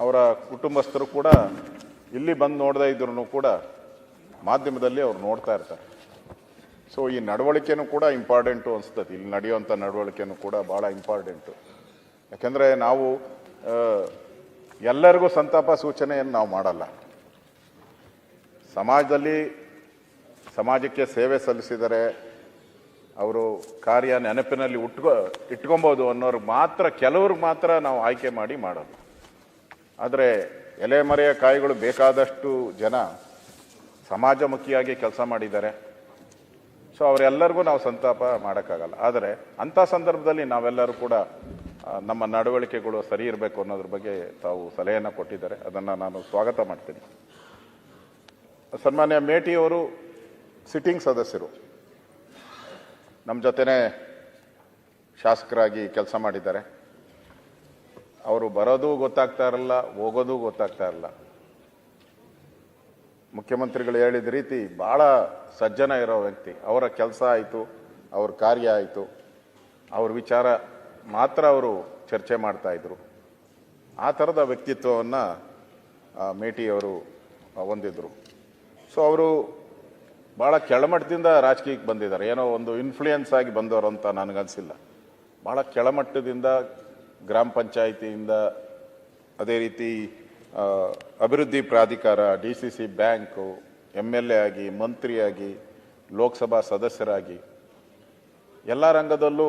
ಅವರ ಕುಟುಂಬಸ್ಥರು ಕೂಡ ಇಲ್ಲಿ ಬಂದು ನೋಡದೇ ಇದ್ರೂ ಕೂಡ ಮಾಧ್ಯಮದಲ್ಲಿ ಅವ್ರು ನೋಡ್ತಾ ಇರ್ತಾರೆ. ಸೊ ಈ ನಡವಳಿಕೆನೂ ಕೂಡ ಇಂಪಾರ್ಟೆಂಟು ಅನಿಸ್ತದೆ. ಇಲ್ಲಿ ನಡೆಯುವಂಥ ನಡವಳಿಕೆನೂ ಕೂಡ ಭಾಳ ಇಂಪಾರ್ಟೆಂಟು. ಯಾಕೆಂದರೆ ನಾವು ಎಲ್ಲರಿಗೂ ಸಂತಾಪ ಸೂಚನೆಯನ್ನು ನಾವು ಮಾಡಲ್ಲ. ಸಮಾಜಕ್ಕೆ ಸೇವೆ ಸಲ್ಲಿಸಿದರೆ ಅವರು ಕಾರ್ಯ ನೆನಪಿನಲ್ಲಿ ಇಟ್ಕೊಬೋದು ಅನ್ನೋರ್ಗೆ ಮಾತ್ರ, ಕೆಲವ್ರಿಗೆ ಮಾತ್ರ ನಾವು ಆಯ್ಕೆ ಮಾಡಿ ಮಾಡೋದು. ಆದರೆ ಎಲೆಮರೆಯ ಕಾಯಿಗಳು ಬೇಕಾದಷ್ಟು ಜನ ಸಮಾಜಮುಖಿಯಾಗಿ ಕೆಲಸ ಮಾಡಿದ್ದಾರೆ. ಸೊ ಅವರೆಲ್ಲರಿಗೂ ನಾವು ಸಂತಾಪ ಮಾಡೋಕ್ಕಾಗಲ್ಲ. ಆದರೆ ಅಂಥ ಸಂದರ್ಭದಲ್ಲಿ ನಾವೆಲ್ಲರೂ ಕೂಡ ನಮ್ಮ ನಡವಳಿಕೆಗಳು ಸರಿ ಇರಬೇಕು ಅನ್ನೋದ್ರ ಬಗ್ಗೆ ತಾವು ಸಲಹೆಯನ್ನು ಕೊಟ್ಟಿದ್ದಾರೆ. ಅದನ್ನು ನಾನು ಸ್ವಾಗತ ಮಾಡ್ತೀನಿ. ಸನ್ಮಾನ್ಯ ಮೇಟಿಯವರು ಸಿಟ್ಟಿಂಗ್ ಸದಸ್ಯರು, ನಮ್ಮ ಜೊತೆನೇ ಶಾಸಕರಾಗಿ ಕೆಲಸ ಮಾಡಿದ್ದಾರೆ. ಅವರು ಬರೋದು ಗೊತ್ತಾಗ್ತಾ ಇರಲ್ಲ, ಹೋಗೋದು ಗೊತ್ತಾಗ್ತಾ ಇರಲ್ಲ. ಮುಖ್ಯಮಂತ್ರಿಗಳು ಹೇಳಿದ ರೀತಿ ಭಾಳ ಸಜ್ಜನ ಇರೋ ವ್ಯಕ್ತಿ. ಅವರ ಕೆಲಸ ಆಯಿತು, ಅವ್ರ ಕಾರ್ಯ ಆಯಿತು, ಅವ್ರ ವಿಚಾರ ಮಾತ್ರ ಅವರು ಚರ್ಚೆ ಮಾಡ್ತಾಯಿದ್ರು. ಆ ಥರದ ವ್ಯಕ್ತಿತ್ವವನ್ನು ಮೇಟಿಯವರು ಹೊಂದಿದ್ರು. ಸೊ ಅವರು ಭಾಳ ಕೆಳಮಟ್ಟದಿಂದ ರಾಜಕೀಯಕ್ಕೆ ಬಂದಿದ್ದಾರೆ. ಏನೋ ಒಂದು ಇನ್ಫ್ಲೂಯೆನ್ಸ್ ಆಗಿ ಬಂದವರು ಅಂತ ನನಗನ್ಸಿಲ್ಲ. ಭಾಳ ಕೆಳಮಟ್ಟದಿಂದ, ಗ್ರಾಮ ಪಂಚಾಯಿತಿಯಿಂದ, ಅದೇ ರೀತಿ ಅಭಿವೃದ್ಧಿ ಪ್ರಾಧಿಕಾರ, DCC ಬ್ಯಾಂಕು, MLA ಆಗಿ, ಮಂತ್ರಿಯಾಗಿ, ಲೋಕಸಭಾ ಸದಸ್ಯರಾಗಿ ಎಲ್ಲ ರಂಗದಲ್ಲೂ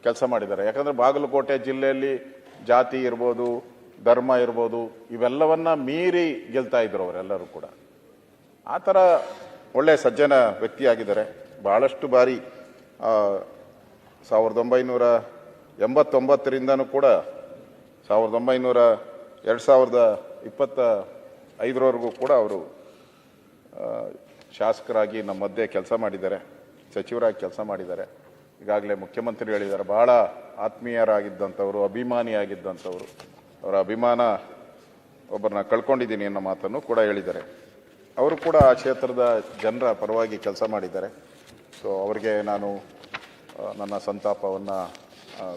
ಕೆಲಸ ಮಾಡಿದ್ದಾರೆ. ಯಾಕಂದರೆ ಬಾಗಲಕೋಟೆ ಜಿಲ್ಲೆಯಲ್ಲಿ ಜಾತಿ ಇರ್ಬೋದು, ಧರ್ಮ ಇರ್ಬೋದು, ಇವೆಲ್ಲವನ್ನ ಮೀರಿ ಗೆಲ್ತಾ ಇದ್ರು ಅವರೆಲ್ಲರೂ ಕೂಡ. ಆ ಥರ ಒಳ್ಳೆ ಸಜ್ಜನ ವ್ಯಕ್ತಿಯಾಗಿದ್ದಾರೆ. ಭಾಳಷ್ಟು ಬಾರಿ 1989ರಿಂದನೂ ಕೂಡ 2025ರವರೆಗೂ ಕೂಡ ಅವರು ಶಾಸಕರಾಗಿ ನಮ್ಮ ಮಧ್ಯೆ ಕೆಲಸ ಮಾಡಿದ್ದಾರೆ, ಸಚಿವರಾಗಿ ಕೆಲಸ ಮಾಡಿದ್ದಾರೆ. ಈಗಾಗಲೇ ಮುಖ್ಯಮಂತ್ರಿ ಹೇಳಿದ್ದಾರೆ, ಬಹಳ ಆತ್ಮೀಯರಾಗಿದ್ದಂಥವರು, ಅಭಿಮಾನಿಯಾಗಿದ್ದಂಥವರು. ಅವರ ಅಭಿಮಾನ ಒಬ್ಬರನ್ನ ಕಳ್ಕೊಂಡಿದ್ದೀನಿ ಅನ್ನೋ ಮಾತನ್ನು ಕೂಡ ಹೇಳಿದ್ದಾರೆ. ಅವರು ಕೂಡ ಆ ಕ್ಷೇತ್ರದ ಜನರ ಪರವಾಗಿ ಕೆಲಸ ಮಾಡಿದ್ದಾರೆ. ಸೊ ಅವರಿಗೆ ನಾನು ನನ್ನ ಸಂತಾಪವನ್ನು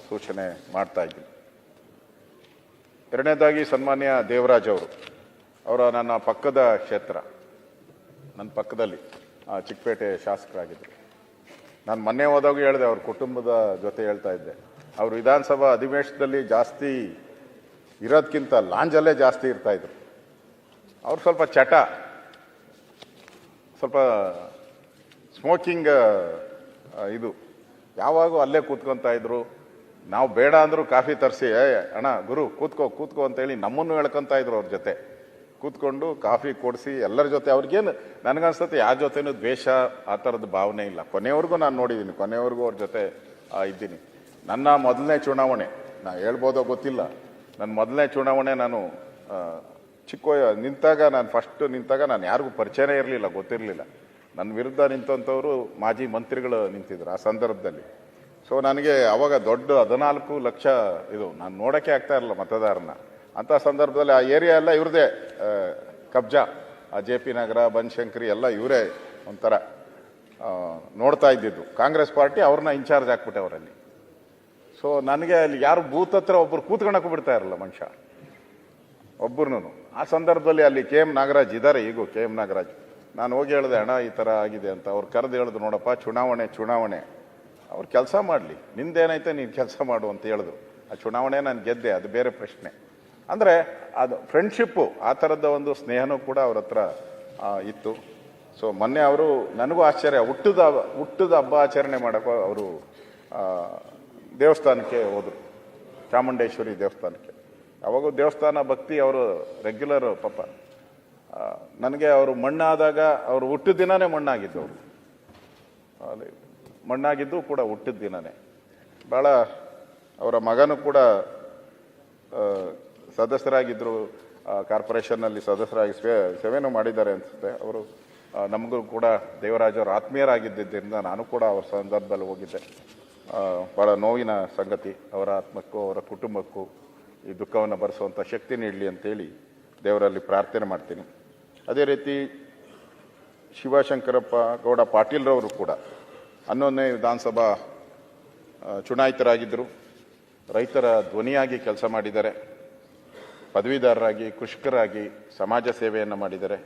ಸೂಚನೆ ಮಾಡ್ತಾ ಇದ್ದೀನಿ. ಎರಡನೇದಾಗಿ ಸನ್ಮಾನ್ಯ ದೇವರಾಜ್ ಅವರ ನನ್ನ ಪಕ್ಕದ ಕ್ಷೇತ್ರ, ನನ್ನ ಪಕ್ಕದಲ್ಲಿ ಚಿಕ್ಕಪೇಟೆ ಶಾಸಕರಾಗಿದ್ದರು. ನಾನು ಮೊನ್ನೆ ಹೋದಾಗ ಹೇಳಿದೆ, ಅವ್ರ ಕುಟುಂಬದ ಜೊತೆ ಹೇಳ್ತಾ ಇದ್ದೆ, ಅವರು ವಿಧಾನಸಭಾ ಅಧಿವೇಶನದಲ್ಲಿ ಜಾಸ್ತಿ ಇರೋದಕ್ಕಿಂತ ಲಾಂಜಲ್ಲೇ ಜಾಸ್ತಿ ಇರ್ತಾಯಿದ್ರು. ಅವ್ರು ಸ್ವಲ್ಪ ಚಟ, ಸ್ವಲ್ಪ ಸ್ಮೋಕಿಂಗ್ ಇದು, ಯಾವಾಗೂ ಅಲ್ಲೇ ಕೂತ್ಕೊತಾ ಇದ್ರು. ನಾವು ಬೇಡ ಅಂದರೂ ಕಾಫಿ ತರಿಸಿ, ಅಣ್ಣ ಗುರು ಕೂತ್ಕೋ ಅಂತೇಳಿ ನಮ್ಮನ್ನು ಹೇಳ್ಕೊತಾ ಇದ್ರು. ಅವ್ರ ಜೊತೆ ಕೂತ್ಕೊಂಡು ಕಾಫಿ ಕೊಡಿಸಿ ಎಲ್ಲರ ಜೊತೆ. ಅವ್ರಿಗೇನು ನನಗನ್ಸುತ್ತೆ ಯಾರ ಜೊತೆನೂ ದ್ವೇಷ ಆ ಥರದ ಭಾವನೆ ಇಲ್ಲ. ಕೊನೆವರೆಗೂ ನಾನು ನೋಡಿದ್ದೀನಿ, ಕೊನೆವರೆಗೂ ಅವ್ರ ಜೊತೆ ಇದ್ದೀನಿ. ನನ್ನ ಮೊದಲನೇ ಚುನಾವಣೆ, ನಾ ಹೇಳ್ಬೋದೋ ಗೊತ್ತಿಲ್ಲ, ನನ್ನ ಮೊದಲನೇ ಚುನಾವಣೆ ನಾನು ಫಸ್ಟ್ ನಿಂತಾಗ ನಾನು ಯಾರಿಗೂ ಪರಿಚಯನೇ ಇರಲಿಲ್ಲ, ಗೊತ್ತಿರಲಿಲ್ಲ. ನನ್ನ ವಿರುದ್ಧ ನಿಂತಂಥವರು ಮಾಜಿ ಮಂತ್ರಿಗಳು ನಿಂತಿದ್ರು ಆ ಸಂದರ್ಭದಲ್ಲಿ. ಸೊ ನನಗೆ ಅವಾಗ ದೊಡ್ಡ 14 ಲಕ್ಷ ಇದು, ನಾನು ನೋಡೋಕ್ಕೆ ಆಗ್ತಾ ಇರಲಿಲ್ಲ ಮತದಾರನ. ಅಂಥ ಸಂದರ್ಭದಲ್ಲಿ ಆ ಏರಿಯಾ ಎಲ್ಲ ಇವ್ರದೇ ಕಬ್ಜಾ, ಆ JP ನಗರ, ಬನಶಂಕರಿ ಎಲ್ಲ ಇವರೇ ಒಂಥರ ನೋಡ್ತಾ ಇದ್ದಿದ್ದು. ಕಾಂಗ್ರೆಸ್ ಪಾರ್ಟಿ ಅವ್ರನ್ನ ಇನ್ಚಾರ್ಜ್ ಹಾಕ್ಬಿಟ್ಟೆ ಅವರಲ್ಲಿ. ಸೊ ನನಗೆ ಅಲ್ಲಿ ಯಾರು ಬೂತ್ ಹತ್ರ ಒಬ್ಬರು ಕೂತ್ಕೊಳಕ್ಕೂ ಬಿಡ್ತಾ ಇರಲ್ಲ ಮನುಷ್ಯ, ಒಬ್ಬರನ್ನು. ಆ ಸಂದರ್ಭದಲ್ಲಿ ಅಲ್ಲಿ KM ನಾಗರಾಜ್ ಇದ್ದಾರೆ, ಈಗೂ KM ನಾಗರಾಜ್. ನಾನು ಹೋಗಿ ಹೇಳಿದೆ, ಅಣ್ಣ ಈ ಥರ ಆಗಿದೆ ಅಂತ. ಅವ್ರು ಕರೆದು ಹೇಳಿದ್ರು, ನೋಡಪ್ಪ ಚುನಾವಣೆ ಅವ್ರು ಕೆಲಸ ಮಾಡಲಿ, ನಿಂದೇನೈತೆ ನೀನು ಕೆಲಸ ಮಾಡು ಅಂತ ಹೇಳಿದ್ರು. ಆ ಚುನಾವಣೆ ನಾನು ಗೆದ್ದೆ, ಅದು ಬೇರೆ ಪ್ರಶ್ನೆ. ಅಂದರೆ ಅದು ಫ್ರೆಂಡ್ಶಿಪ್ಪು, ಆ ಥರದ ಒಂದು ಸ್ನೇಹನೂ ಕೂಡ ಅವ್ರ ಹತ್ರ ಇತ್ತು. ಸೊ ಮೊನ್ನೆ ಅವರು, ನನಗೂ ಆಶ್ಚರ್ಯ, ಹುಟ್ಟದ ಹಬ್ಬ ಆಚರಣೆ ಮಾಡೋಕ್ಕೂ ಅವರು ದೇವಸ್ಥಾನಕ್ಕೆ ಹೋದರು, ಚಾಮುಂಡೇಶ್ವರಿ ದೇವಸ್ಥಾನಕ್ಕೆ. ಅವಾಗೂ ದೇವಸ್ಥಾನ ಭಕ್ತಿ ಅವರು ರೆಗ್ಯುಲರ್. ಪಾಪ ನನಗೆ ಅವರು ಮಣ್ಣಾದಾಗ, ಅವರು ಹುಟ್ಟಿದ ದಿನನೇ ಮಣ್ಣಾಗಿದ್ದು, ಅವರು ಅಲ್ಲಿ ಮಣ್ಣಾಗಿದ್ದು ಕೂಡ ಹುಟ್ಟಿದ ದಿನನೇ. ಭಾಳ ಅವರ ಮಗನೂ ಕೂಡ ಸದಸ್ಯರಾಗಿದ್ದರು, ಕಾರ್ಪೊರೇಷನ್ನಲ್ಲಿ ಸದಸ್ಯರಾಗಿ ಸೇವೆನೂ ಮಾಡಿದ್ದಾರೆ ಅನಿಸುತ್ತೆ. ಅವರು ನಮಗೂ ಕೂಡ ದೇವರಾಜ್ ಅವರು ಆತ್ಮೀಯರಾಗಿದ್ದರಿಂದ ನಾನು ಕೂಡ ಅವ್ರ ಸಂದರ್ಭದಲ್ಲಿ ಹೋಗಿದ್ದೆ. ಭಾಳ ನೋವಿನ ಸಂಗತಿ. ಅವರ ಆತ್ಮಕ್ಕೂ ಅವರ ಕುಟುಂಬಕ್ಕೂ ಈ ದುಃಖವನ್ನು ಭರಿಸುವಂಥ ಶಕ್ತಿ ನೀಡಲಿ ಅಂತೇಳಿ ದೇವರಲ್ಲಿ ಪ್ರಾರ್ಥನೆ ಮಾಡ್ತೀನಿ. ಅದೇ ರೀತಿ ಶಿವಶಂಕರಪ್ಪ ಗೌಡ ಪಾಟೀಲ್ರವರು ಕೂಡ 11ನೇ ವಿಧಾನಸಭಾ ಚುನಾಯಿತರಾಗಿದ್ದರು. ರೈತರ ಧ್ವನಿಯಾಗಿ ಕೆಲಸ ಮಾಡಿದ್ದಾರೆ, ಪದವೀಧರರಾಗಿ, ಕೃಷಿಕರಾಗಿ ಸಮಾಜ ಸೇವೆಯನ್ನು ಮಾಡಿದ್ದಾರೆ.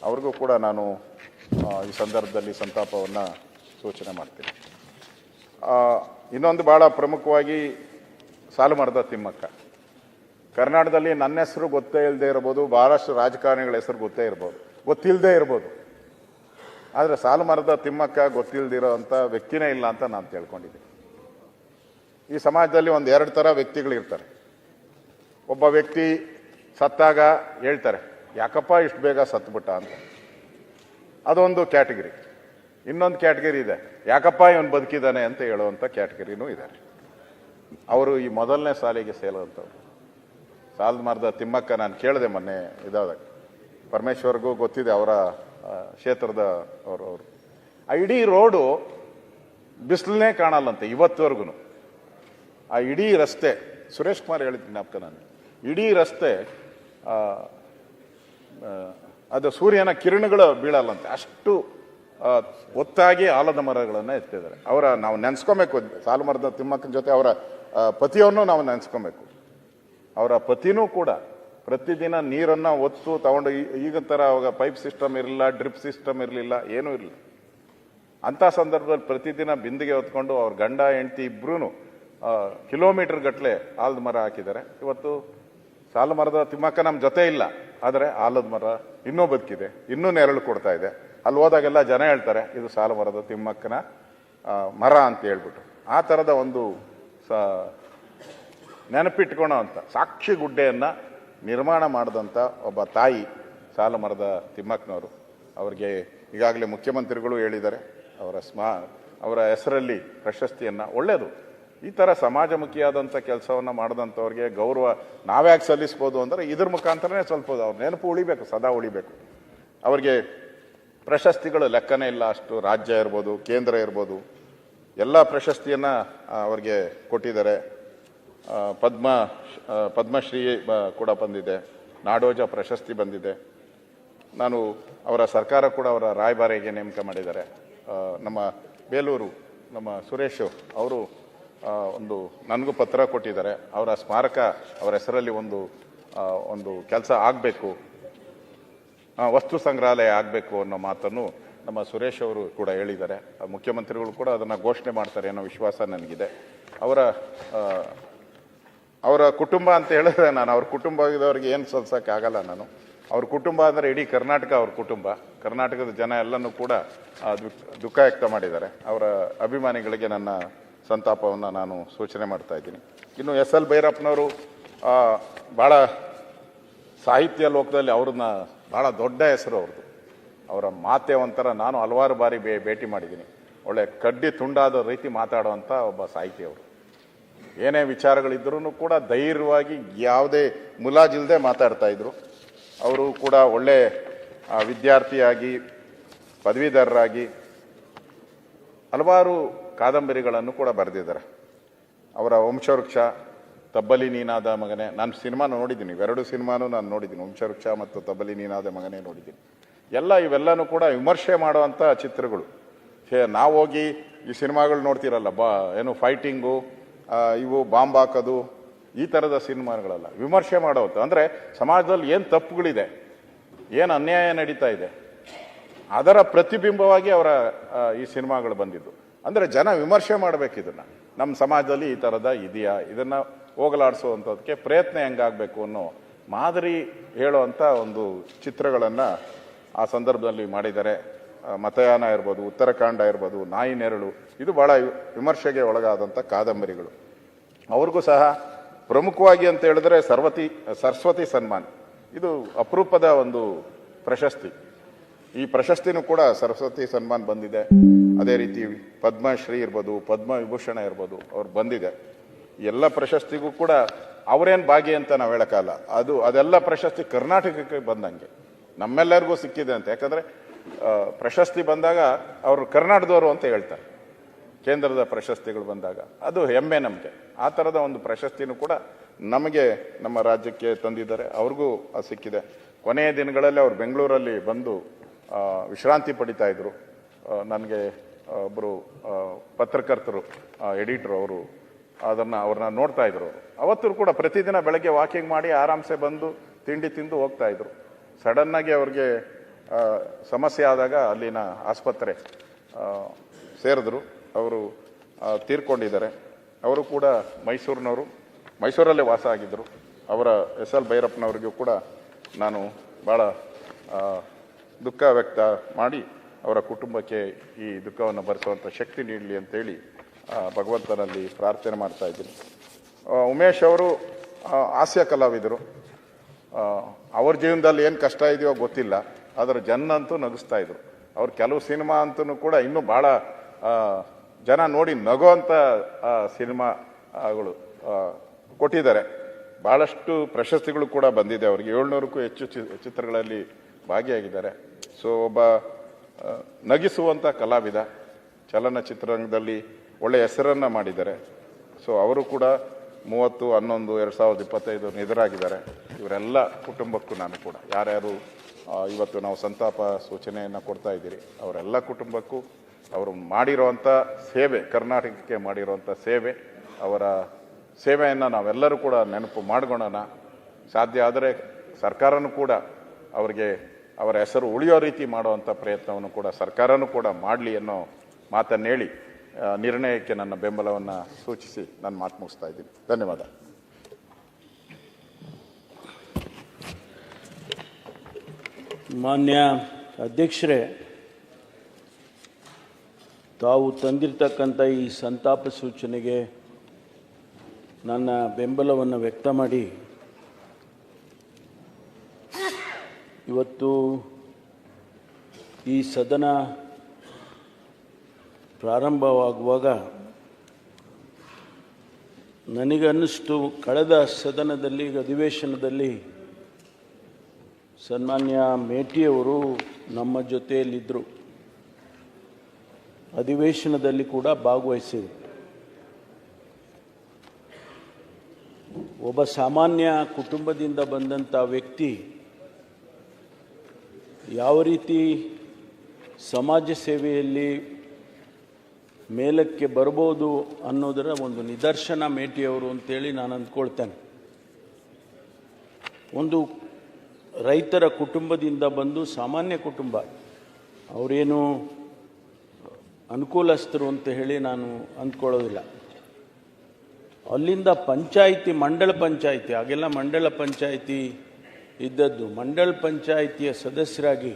ಅವ್ರಿಗೂ ಕೂಡ ನಾನು ಈ ಸಂದರ್ಭದಲ್ಲಿ ಸಂತಾಪವನ್ನು ಸೂಚನೆ ಮಾಡ್ತೀನಿ. ಇನ್ನೊಂದು ಭಾಳ ಪ್ರಮುಖವಾಗಿ ಸಾಲುಮರದ ತಿಮ್ಮಕ್ಕ. ಕರ್ನಾಟಕದಲ್ಲಿ ನನ್ನ ಹೆಸರು ಗೊತ್ತೇ ಇಲ್ಲದೆ ಇರ್ಬೋದು, ಭಾಳಷ್ಟು ರಾಜಕಾರಣಿಗಳ ಹೆಸರು ಗೊತ್ತಿಲ್ಲದೆ ಇರ್ಬೋದು, ಆದರೆ ಸಾಲುಮರದ ತಿಮ್ಮಕ್ಕ ಗೊತ್ತಿಲ್ಲದಿರೋ ಅಂಥ ವ್ಯಕ್ತಿನೇ ಇಲ್ಲ ಅಂತ ನಾನು ತಿಳ್ಕೊಂಡಿದ್ದೀನಿ. ಈ ಸಮಾಜದಲ್ಲಿ 1-2 ಥರ ವ್ಯಕ್ತಿಗಳಿರ್ತಾರೆ. ಒಬ್ಬ ವ್ಯಕ್ತಿ ಸತ್ತಾಗ ಹೇಳ್ತಾರೆ, ಯಾಕಪ್ಪ ಇಷ್ಟು ಬೇಗ ಸತ್ತುಬಿಟ್ಟ ಅಂತ, ಅದೊಂದು ಕ್ಯಾಟಗರಿ. ಇನ್ನೊಂದು ಕ್ಯಾಟಗರಿ ಇದೆ, ಯಾಕಪ್ಪ ಇವನು ಬದುಕಿದ್ದಾನೆ ಅಂತ ಹೇಳುವಂಥ ಕ್ಯಾಟಗರಿನೂ ಇದ್ದಾರೆ. ಅವರು ಈ ಮೊದಲನೇ ಸಾಲಿಗೆ ಸೇರುವಂಥವ್ರು. ಸಾಲುಮರದ ತಿಮ್ಮಕ್ಕ ನಾನು ಕೇಳಿದೆ ಮೊನ್ನೆ ಇದಾದಾಗ, ಪರಮೇಶ್ವರ್ಗೂ ಗೊತ್ತಿದೆ, ಅವರ ಕ್ಷೇತ್ರದ ಅವರು. ಆ ಇಡೀ ರೋಡು ಬಿಸಿಲನ್ನೇ ಕಾಣಲ್ಲಂತೆ ಇವತ್ತುವರೆಗೂ. ಆ ಇಡೀ ರಸ್ತೆ, ಸುರೇಶ್ ಕುಮಾರ್ ಹೇಳಿದ ಜ್ಞಾಪಕ ನಾನು, ಇಡೀ ರಸ್ತೆ ಅದು ಸೂರ್ಯನ ಕಿರಣಗಳು ಬೀಳಲ್ಲಂತೆ, ಅಷ್ಟು ಒತ್ತಾಗಿ ಆಲದ ಮರಗಳನ್ನು ಎತ್ತಿದ್ದಾರೆ. ನಾವು ನೆನೆಸ್ಕೊಬೇಕು, ಸಾಲುಮರದ ತಿಮ್ಮಕ್ಕನ ಜೊತೆ ಅವರ ಪತಿಯನ್ನು ನಾವು ನೆನೆಸ್ಕೊಬೇಕು. ಅವರ ಪತಿನೂ ಕೂಡ ಪ್ರತಿದಿನ ನೀರನ್ನು ಒತ್ತು ತಗೊಂಡು, ಈಗ ಥರ ಅವಾಗ ಪೈಪ್ ಸಿಸ್ಟಮ್ ಇರಲಿಲ್ಲ, ಡ್ರಿಪ್ ಸಿಸ್ಟಮ್ ಇರಲಿಲ್ಲ, ಏನೂ ಇರಲಿಲ್ಲ. ಅಂಥ ಸಂದರ್ಭದಲ್ಲಿ ಪ್ರತಿದಿನ ಬಿಂದಿಗೆ ಹೊತ್ಕೊಂಡು ಅವ್ರ ಗಂಡ ಹೆಂಡತಿ ಇಬ್ಬರೂ ಕಿಲೋಮೀಟರ್ ಗಟ್ಟಲೆ ಆಲದ ಮರ ಹಾಕಿದ್ದಾರೆ. ಇವತ್ತು ಸಾಲುಮರದ ತಿಮ್ಮಕ್ಕ ನಮ್ಮ ಜೊತೆ ಇಲ್ಲ, ಆದರೆ ಆಲದ ಮರ ಇನ್ನೂ ಬದುಕಿದೆ, ಇನ್ನೂ ನೆರಳು ಕೊಡ್ತಾ ಇದೆ. ಅಲ್ಲಿ ಹೋದಾಗೆಲ್ಲ ಜನ ಹೇಳ್ತಾರೆ, ಇದು ಸಾಲುಮರದ ತಿಮ್ಮಕ್ಕನ ಮರ ಅಂತ ಹೇಳ್ಬಿಟ್ಟು. ಆ ಥರದ ಒಂದು ನೆನಪಿಟ್ಕೊಳ್ಳೋ ಅಂತ ಸಾಕ್ಷಿ ಗುಡ್ಡೆಯನ್ನು ನಿರ್ಮಾಣ ಮಾಡಿದಂಥ ಒಬ್ಬ ತಾಯಿ ಸಾಲುಮರದ ತಿಮ್ಮಕ್ಕನವರು. ಅವ್ರಿಗೆ ಈಗಾಗಲೇ ಮುಖ್ಯಮಂತ್ರಿಗಳು ಹೇಳಿದ್ದಾರೆ, ಅವರ ಹೆಸರಲ್ಲಿ ಪ್ರಶಸ್ತಿಯನ್ನು. ಒಳ್ಳೆಯದು, ಈ ಥರ ಸಮಾಜಮುಖಿಯಾದಂಥ ಕೆಲಸವನ್ನು ಮಾಡಿದಂಥವ್ರಿಗೆ ಗೌರವ ನಾವ್ಯಾಕೆ ಸಲ್ಲಿಸ್ಬೋದು ಅಂದರೆ ಇದ್ರ ಮುಖಾಂತರನೇ ಸ್ವಲ್ಪ ಅವ್ರ ನೆನಪು ಉಳಿಬೇಕು, ಸದಾ ಉಳಿಬೇಕು. ಅವ್ರಿಗೆ ಪ್ರಶಸ್ತಿಗಳು ಲೆಕ್ಕನೇ ಇಲ್ಲ, ಅಷ್ಟು ರಾಜ್ಯ ಇರ್ಬೋದು, ಕೇಂದ್ರ ಇರ್ಬೋದು, ಎಲ್ಲ ಪ್ರಶಸ್ತಿಯನ್ನು ಅವರಿಗೆ ಕೊಟ್ಟಿದ್ದಾರೆ. ಪದ್ಮಶ್ರೀ ಕೂಡ ಬಂದಿದೆ, ನಾಡೋಜ ಪ್ರಶಸ್ತಿ ಬಂದಿದೆ. ನಾನು ಅವರ ಸರ್ಕಾರ ಕೂಡ ಅವರ ರಾಯಭಾರಿಗೆ ನೇಮಕ ಮಾಡಿದ್ದಾರೆ. ನಮ್ಮ ಬೇಲೂರು ನಮ್ಮ ಸುರೇಶ್ ಅವರು ಒಂದು ನನಗೂ ಪತ್ರ ಕೊಟ್ಟಿದ್ದಾರೆ. ಅವರ ಸ್ಮಾರಕ ಅವರ ಹೆಸರಲ್ಲಿ ಒಂದು ಕೆಲಸ ಆಗಬೇಕು, ವಸ್ತು ಸಂಗ್ರಹಾಲಯ ಆಗಬೇಕು ಅನ್ನೋ ಮಾತನ್ನು ನಮ್ಮ ಸುರೇಶ್ ಅವರು ಕೂಡ ಹೇಳಿದ್ದಾರೆ. ಮುಖ್ಯಮಂತ್ರಿಗಳು ಕೂಡ ಅದನ್ನು ಘೋಷಣೆ ಮಾಡ್ತಾರೆ ಅನ್ನೋ ವಿಶ್ವಾಸ ನನಗಿದೆ. ಅವರ ಕುಟುಂಬ ಅಂತ ಹೇಳಿದ್ರೆ ನಾನು ಅವ್ರ ಕುಟುಂಬದವ್ರಿಗೆ ಏನು ಸಲ್ಸೋಕ್ಕಾಗಲ್ಲ. ನಾನು ಅವ್ರ ಕುಟುಂಬ ಅಂದರೆ ಇಡೀ ಕರ್ನಾಟಕ ಅವ್ರ ಕುಟುಂಬ. ಕರ್ನಾಟಕದ ಜನ ಎಲ್ಲನೂ ಕೂಡ ದುಃಖ ವ್ಯಕ್ತ ಮಾಡಿದ್ದಾರೆ. ಅವರ ಅಭಿಮಾನಿಗಳಿಗೆ ನನ್ನ ಸಂತಾಪವನ್ನು ನಾನು ಸೂಚನೆ ಮಾಡ್ತಾ ಇದ್ದೀನಿ. ಇನ್ನು SL ಭೈರಪ್ಪನವರು ಭಾಳ ಸಾಹಿತ್ಯ ಲೋಕದಲ್ಲಿ ಅವ್ರನ್ನ ಭಾಳ ದೊಡ್ಡ ಹೆಸರು ಅವ್ರದ್ದು. ಅವರ ಮಾತೆ ಒಂಥರ, ನಾನು ಹಲವಾರು ಬಾರಿ ಭೇಟಿ ಮಾಡಿದ್ದೀನಿ. ಒಳ್ಳೆ ಕಡ್ಡಿ ತುಂಡಾದ ರೀತಿ ಮಾತಾಡುವಂಥ ಒಬ್ಬ ಸಾಹಿತಿ ಅವರು. ಏನೇ ವಿಚಾರಗಳಿದ್ರೂ ಕೂಡ ಧೈರ್ಯವಾಗಿ ಯಾವುದೇ ಮುಲಾಜಿಲ್ಲದೆ ಮಾತಾಡ್ತಾ ಇದ್ರು. ಅವರು ಕೂಡ ಒಳ್ಳೆ ವಿದ್ಯಾರ್ಥಿಯಾಗಿ, ಪದವೀಧರರಾಗಿ ಹಲವಾರು ಕಾದಂಬರಿಗಳನ್ನು ಕೂಡ ಬರೆದಿದ್ದಾರೆ. ಅವರ ವಂಶವೃಕ್ಷ, ತಬ್ಬಲಿ ನೀನಾದ ಮಗನೇ, ನಾನು ಸಿನಿಮಾ ನೋಡಿದ್ದೀನಿ, ಇವೆರಡು ಸಿನಿಮಾನೂ ನಾನು ನೋಡಿದ್ದೀನಿ. ವಂಶವೃಕ್ಷ ಮತ್ತು ತಬ್ಬಲಿ ನೀನಾದ ಮಗನೇ ನೋಡಿದ್ದೀನಿ. ಇವೆಲ್ಲನೂ ಕೂಡ ವಿಮರ್ಶೆ ಮಾಡುವಂಥ ಚಿತ್ರಗಳು. ನಾವು ಹೋಗಿ ಈ ಸಿನಿಮಾಗಳು ನೋಡ್ತಿರಲ್ಲ, ಏನು ಫೈಟಿಂಗು, ಇವು ಬಾಂಬ್ ಹಾಕೋದು, ಈ ಥರದ ಸಿನಿಮಾಗಳಲ್ಲ, ವಿಮರ್ಶೆ ಮಾಡೋದು. ಅಂದರೆ ಸಮಾಜದಲ್ಲಿ ಏನು ತಪ್ಪುಗಳಿದೆ, ಏನು ಅನ್ಯಾಯ ನಡೀತಾ ಇದೆ, ಅದರ ಪ್ರತಿಬಿಂಬವಾಗಿ ಅವರ ಈ ಸಿನಿಮಾಗಳು ಬಂದಿದ್ದು. ಅಂದರೆ ಜನ ವಿಮರ್ಶೆ ಮಾಡಬೇಕು, ಇದನ್ನು ನಮ್ಮ ಸಮಾಜದಲ್ಲಿ ಈ ಥರದ ಇದೆಯಾ, ಇದನ್ನು ಹೋಗಲಾಡಿಸುವಂಥದ್ದಕ್ಕೆ ಪ್ರಯತ್ನ ಹೆಂಗಾಗಬೇಕು ಅನ್ನೋ ಮಾದರಿ ಹೇಳುವಂಥ ಒಂದು ಚಿತ್ರಗಳನ್ನು ಆ ಸಂದರ್ಭದಲ್ಲಿ ಮಾಡಿದ್ದಾರೆ. ಮತಯಾನ ಇರ್ಬೋದು, ಉತ್ತರಾಖಂಡ ಇರ್ಬೋದು, ನಾಯಿ ನೆರಳು, ಇದು ಭಾಳ ವಿಮರ್ಶೆಗೆ ಒಳಗಾದಂಥ ಕಾದಂಬರಿಗಳು. ಅವ್ರಿಗೂ ಸಹ ಪ್ರಮುಖವಾಗಿ ಅಂತ ಹೇಳಿದ್ರೆ ಸರಸ್ವತಿ ಸನ್ಮಾನ್, ಇದು ಅಪರೂಪದ ಒಂದು ಪ್ರಶಸ್ತಿ. ಈ ಪ್ರಶಸ್ತಿನೂ ಕೂಡ ಸರಸ್ವತಿ ಸನ್ಮಾನ್ ಬಂದಿದೆ. ಅದೇ ರೀತಿ ಪದ್ಮಶ್ರೀ ಇರ್ಬೋದು, ಪದ್ಮವಿಭೂಷಣ ಇರ್ಬೋದು, ಅವ್ರು ಬಂದಿದೆ. ಎಲ್ಲ ಪ್ರಶಸ್ತಿಗೂ ಕೂಡ ಅವರೇನು ಭಾಗಿ ಅಂತ ನಾವು ಹೇಳೋಕ್ಕಲ್ಲ. ಅದೆಲ್ಲ ಪ್ರಶಸ್ತಿ ಕರ್ನಾಟಕಕ್ಕೆ ಬಂದಂಗೆ ನಮ್ಮೆಲ್ಲರಿಗೂ ಸಿಕ್ಕಿದೆ ಅಂತ. ಯಾಕಂದರೆ ಪ್ರಶಸ್ತಿ ಬಂದಾಗ ಅವರು ಕರ್ನಾಟಕದವರು ಅಂತ ಹೇಳ್ತಾರೆ. ಕೇಂದ್ರದ ಪ್ರಶಸ್ತಿಗಳು ಬಂದಾಗ ಅದು ಹೆಮ್ಮೆ ನಮಗೆ. ಆ ಥರದ ಒಂದು ಪ್ರಶಸ್ತಿನೂ ಕೂಡ ನಮಗೆ, ನಮ್ಮ ರಾಜ್ಯಕ್ಕೆ ತಂದಿದ್ದಾರೆ. ಅವ್ರಿಗೂ ಸಿಕ್ಕಿದೆ. ಕೊನೆಯ ದಿನಗಳಲ್ಲಿ ಅವರು ಬೆಂಗಳೂರಲ್ಲಿ ಬಂದು ವಿಶ್ರಾಂತಿ ಪಡಿತಾ ಇದ್ರು. ನನಗೆ ಒಬ್ಬರು ಪತ್ರಕರ್ತರು, ಎಡಿಟರ್, ಅವರು ಅವ್ರನ್ನ ನೋಡ್ತಾ ಇದ್ರು. ಅವತ್ತು ಕೂಡ ಪ್ರತಿದಿನ ಬೆಳಗ್ಗೆ ವಾಕಿಂಗ್ ಮಾಡಿ ಆರಾಮ್ಸೆ ಬಂದು ತಿಂಡಿ ತಿಂದು ಹೋಗ್ತಾ ಇದ್ರು. ಸಡನ್ನಾಗಿ ಅವ್ರಿಗೆ ಸಮಸ್ಯೆ ಆದಾಗ ಅಲ್ಲಿನ ಆಸ್ಪತ್ರೆ ಸೇರಿದ್ರು. ಅವರು ತೀರ್ಕೊಂಡಿದ್ದಾರೆ. ಅವರು ಕೂಡ ಮೈಸೂರಿನವರು, ಮೈಸೂರಲ್ಲೇ ವಾಸ ಆಗಿದ್ದರು. ಅವರ SL ಭೈರಪ್ಪನವರಿಗೂ ಕೂಡ ನಾನು ಭಾಳ ದುಃಖ ವ್ಯಕ್ತ ಮಾಡಿ ಅವರ ಕುಟುಂಬಕ್ಕೆ ಈ ದುಃಖವನ್ನು ಭರಿಸುವಂಥ ಶಕ್ತಿ ನೀಡಲಿ ಅಂತೇಳಿ ಭಗವಂತನಲ್ಲಿ ಪ್ರಾರ್ಥನೆ ಮಾಡ್ತಾ ಇದ್ದೀನಿ. ಉಮೇಶ್ ಅವರು ಹಾಸ್ಯ ಕಲಾವಿದರು. ಅವ್ರ ಜೀವನದಲ್ಲಿ ಏನು ಕಷ್ಟ ಇದೆಯೋ ಗೊತ್ತಿಲ್ಲ, ಆದರೆ ಅಂತೂ ನಗಿಸ್ತಾ ಇದ್ರು. ಅವ್ರ ಕೆಲವು ಸಿನಿಮಾ ಅಂತೂ ಕೂಡ ಇನ್ನೂ ಭಾಳ ಜನ ನೋಡಿ ನಗೋವಂಥ ಸಿನಿಮಾಗಳು ಕೊಟ್ಟಿದ್ದಾರೆ. ಭಾಳಷ್ಟು ಪ್ರಶಸ್ತಿಗಳು ಕೂಡ ಬಂದಿದೆ ಅವರಿಗೆ. 700ಕ್ಕೂ ಹೆಚ್ಚು ಚಿತ್ರಗಳಲ್ಲಿ ಭಾಗಿಯಾಗಿದ್ದಾರೆ. ಸೊ ಒಬ್ಬ ನಗಿಸುವಂಥ ಕಲಾವಿದ, ಚಲನಚಿತ್ರರಂಗದಲ್ಲಿ ಒಳ್ಳೆಯ ಹೆಸರನ್ನು ಮಾಡಿದ್ದಾರೆ. ಸೊ ಅವರು ಕೂಡ 30/11/2025 ನಿಧನರಾಗಿದ್ದಾರೆ. ಇವರೆಲ್ಲ ಕುಟುಂಬಕ್ಕೂ ನಾನು ಕೂಡ, ಯಾರ್ಯಾರು ಇವತ್ತು ನಾವು ಸಂತಾಪ ಸೂಚನೆಯನ್ನು ಕೊಡ್ತಾ ಇದ್ದೀರಿ, ಅವರೆಲ್ಲ ಕುಟುಂಬಕ್ಕೂ ಅವರು ಮಾಡಿರುವಂಥ ಸೇವೆ, ಕರ್ನಾಟಕಕ್ಕೆ ಮಾಡಿರುವಂಥ ಸೇವೆ, ಅವರ ಸೇವೆಯನ್ನು ನಾವೆಲ್ಲರೂ ಕೂಡ ನೆನಪು ಮಾಡ್ಕೊಳ್ಳೋಣ. ಸಾಧ್ಯ ಆದರೆ ಸರ್ಕಾರನೂ ಕೂಡ ಅವರಿಗೆ ಅವರ ಹೆಸರು ಉಳಿಯೋ ರೀತಿ ಮಾಡುವಂಥ ಪ್ರಯತ್ನವನ್ನು ಕೂಡ ಸರ್ಕಾರನೂ ಕೂಡ ಮಾಡಲಿ ಅನ್ನೋ ಮಾತನ್ನು ಹೇಳಿ ನಿರ್ಣಯಕ್ಕೆ ನನ್ನ ಬೆಂಬಲವನ್ನು ಸೂಚಿಸಿ ನಾನು ಮಾತು ಮುಗಿಸ್ತಾ ಇದ್ದೀನಿ. ಧನ್ಯವಾದ. ಮಾನ್ಯ ಅಧ್ಯಕ್ಷರೇ, ತಾವು ತಂದಿರತಕ್ಕಂಥ ಈ ಸಂತಾಪ ಸೂಚನೆಗೆ ನನ್ನ ಬೆಂಬಲವನ್ನು ವ್ಯಕ್ತ ಮಾಡಿ, ಇವತ್ತು ಈ ಸದನ ಪ್ರಾರಂಭವಾಗುವಾಗ ನನಗನ್ನಿಸ್ತು, ಕಳೆದ ಸದನದಲ್ಲಿ, ಅಧಿವೇಶನದಲ್ಲಿ ಸನ್ಮಾನ್ಯ ಮೇಟಿಯವರು ನಮ್ಮ ಜೊತೆಯಲ್ಲಿದ್ದರು. ಅಧಿವೇಶನದಲ್ಲಿ ಕೂಡ ಭಾಗವಹಿಸಿದರು. ಒಬ್ಬ ಸಾಮಾನ್ಯ ಕುಟುಂಬದಿಂದ ಬಂದಂಥ ವ್ಯಕ್ತಿ ಯಾವ ರೀತಿ ಸಮಾಜ ಸೇವೆಯಲ್ಲಿ ಮೇಲಕ್ಕೆ ಬರ್ಬೋದು ಅನ್ನೋದರ ಒಂದು ನಿದರ್ಶನ ಮೇಟಿಯವರು ಅಂತೇಳಿ ನಾನು ಅಂದ್ಕೊಳ್ತೇನೆ. ಒಂದು ರೈತರ ಕುಟುಂಬದಿಂದ ಬಂದು ಸಾಮಾನ್ಯ ಕುಟುಂಬ, ಅವರೇನು ಅನುಕೂಲಸ್ಥರು ಅಂತ ಹೇಳಿ ನಾನು ಅಂದ್ಕೊಳ್ಳೋದಿಲ್ಲ. ಅಲ್ಲಿಂದ ಪಂಚಾಯಿತಿ, ಮಂಡಳ ಪಂಚಾಯಿತಿ, ಆಗೆಲ್ಲ ಮಂಡಳ ಪಂಚಾಯಿತಿ ಇದ್ದದ್ದು, ಮಂಡಳ ಪಂಚಾಯಿತಿಯ ಸದಸ್ಯರಾಗಿ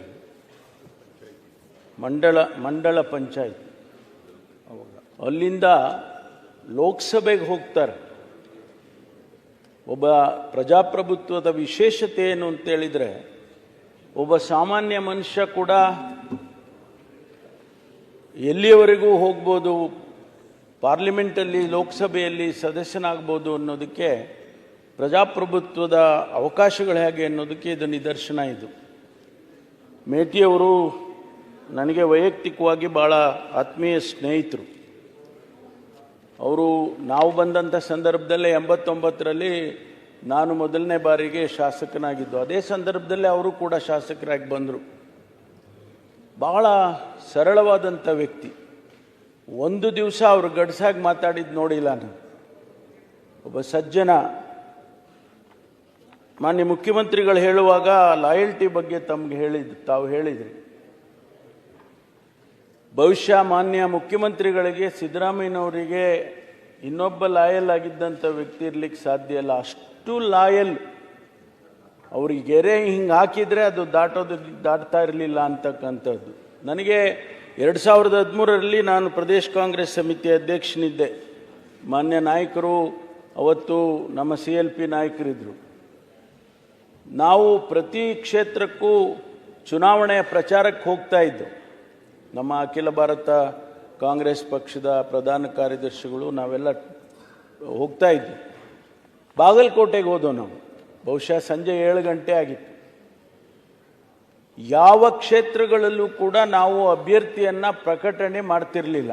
ಮಂಡಳ ಪಂಚಾಯಿತಿ ಅಲ್ಲಿಂದ ಲೋಕಸಭೆಗೆ ಹೋಗ್ತಾರೆ. ಒಬ್ಬ ಪ್ರಜಾಪ್ರಭುತ್ವದ ವಿಶೇಷತೆ ಏನು ಅಂತೇಳಿದರೆ, ಒಬ್ಬ ಸಾಮಾನ್ಯ ಮನುಷ್ಯ ಕೂಡ ಎಲ್ಲಿಯವರೆಗೂ ಹೋಗ್ಬೋದು, ಪಾರ್ಲಿಮೆಂಟಲ್ಲಿ ಲೋಕಸಭೆಯಲ್ಲಿ ಸದಸ್ಯನಾಗ್ಬೋದು ಅನ್ನೋದಕ್ಕೆ, ಪ್ರಜಾಪ್ರಭುತ್ವದ ಅವಕಾಶಗಳು ಹೇಗೆ ಅನ್ನೋದಕ್ಕೆ ಇದು ನಿದರ್ಶನ. ಇದು ಮೇಟಿಯವರು ನನಗೆ ವೈಯಕ್ತಿಕವಾಗಿ ಭಾಳ ಆತ್ಮೀಯ ಸ್ನೇಹಿತರು. ಅವರು ನಾವು ಬಂದಂಥ ಸಂದರ್ಭದಲ್ಲೇ 89ರಲ್ಲಿ ನಾನು ಮೊದಲನೇ ಬಾರಿಗೆ ಶಾಸಕನಾಗಿದ್ದು. ಅದೇ ಸಂದರ್ಭದಲ್ಲೇ ಅವರು ಕೂಡ ಶಾಸಕರಾಗಿ ಬಂದರು. ಬಹಳ ಸರಳವಾದಂಥ ವ್ಯಕ್ತಿ. ಒಂದು ದಿವಸ ಅವರು ಗಡ್ಸಾಗಿ ಮಾತಾಡಿದ್ದು ನೋಡಿಲ್ಲ ನಾನು. ಒಬ್ಬ ಸಜ್ಜನ. ಮಾನ್ಯ ಮುಖ್ಯಮಂತ್ರಿಗಳು ಹೇಳುವಾಗ ಲಾಯಲ್ಟಿ ಬಗ್ಗೆ ತಾವು ಹೇಳಿದ್ರಿ. ಬಹುಶಃ ಮಾನ್ಯ ಮುಖ್ಯಮಂತ್ರಿಗಳಿಗೆ, ಸಿದ್ದರಾಮಯ್ಯನವರಿಗೆ ಇನ್ನೊಬ್ಬ ಲಾಯಲ್ ಆಗಿದ್ದಂಥ ವ್ಯಕ್ತಿ ಇರ್ಲಿಕ್ಕೆ ಸಾಧ್ಯ ಇಲ್ಲ. ಅಷ್ಟು ಲಾಯಲ್. ಅವ್ರಿಗೆ ಗೆರೆ ಹಿಂಗೆ ಹಾಕಿದರೆ ಅದು ದಾಟ್ತಾ ಇರಲಿಲ್ಲ ಅಂತಕ್ಕಂಥದ್ದು. ನನಗೆ 2013ರಲ್ಲಿ ನಾನು ಪ್ರದೇಶ ಕಾಂಗ್ರೆಸ್ ಸಮಿತಿ ಅಧ್ಯಕ್ಷನಿದ್ದೆ. ಮಾನ್ಯ ನಾಯಕರು ಅವತ್ತು ನಮ್ಮ CLP ನಾಯಕರಿದ್ದರು. ನಾವು ಪ್ರತಿ ಕ್ಷೇತ್ರಕ್ಕೂ ಚುನಾವಣೆಯ ಪ್ರಚಾರಕ್ಕೆ ಹೋಗ್ತಾ ಇದ್ದೆವು. ನಮ್ಮ ಅಖಿಲ ಭಾರತ ಕಾಂಗ್ರೆಸ್ ಪಕ್ಷದ ಪ್ರಧಾನ ಕಾರ್ಯದರ್ಶಿಗಳು ನಾವೆಲ್ಲ ಹೋಗ್ತಾ ಇದ್ವಿ. ಬಾಗಲಕೋಟೆಗೆ ಹೋದೋ ನಾವು. ಬಹುಶಃ ಸಂಜೆ 7 ಗಂಟೆ ಆಗಿತ್ತು. ಯಾವ ಕ್ಷೇತ್ರಗಳಲ್ಲೂ ಕೂಡ ನಾವು ಅಭ್ಯರ್ಥಿಯನ್ನು ಪ್ರಕಟಣೆ ಮಾಡ್ತಿರಲಿಲ್ಲ.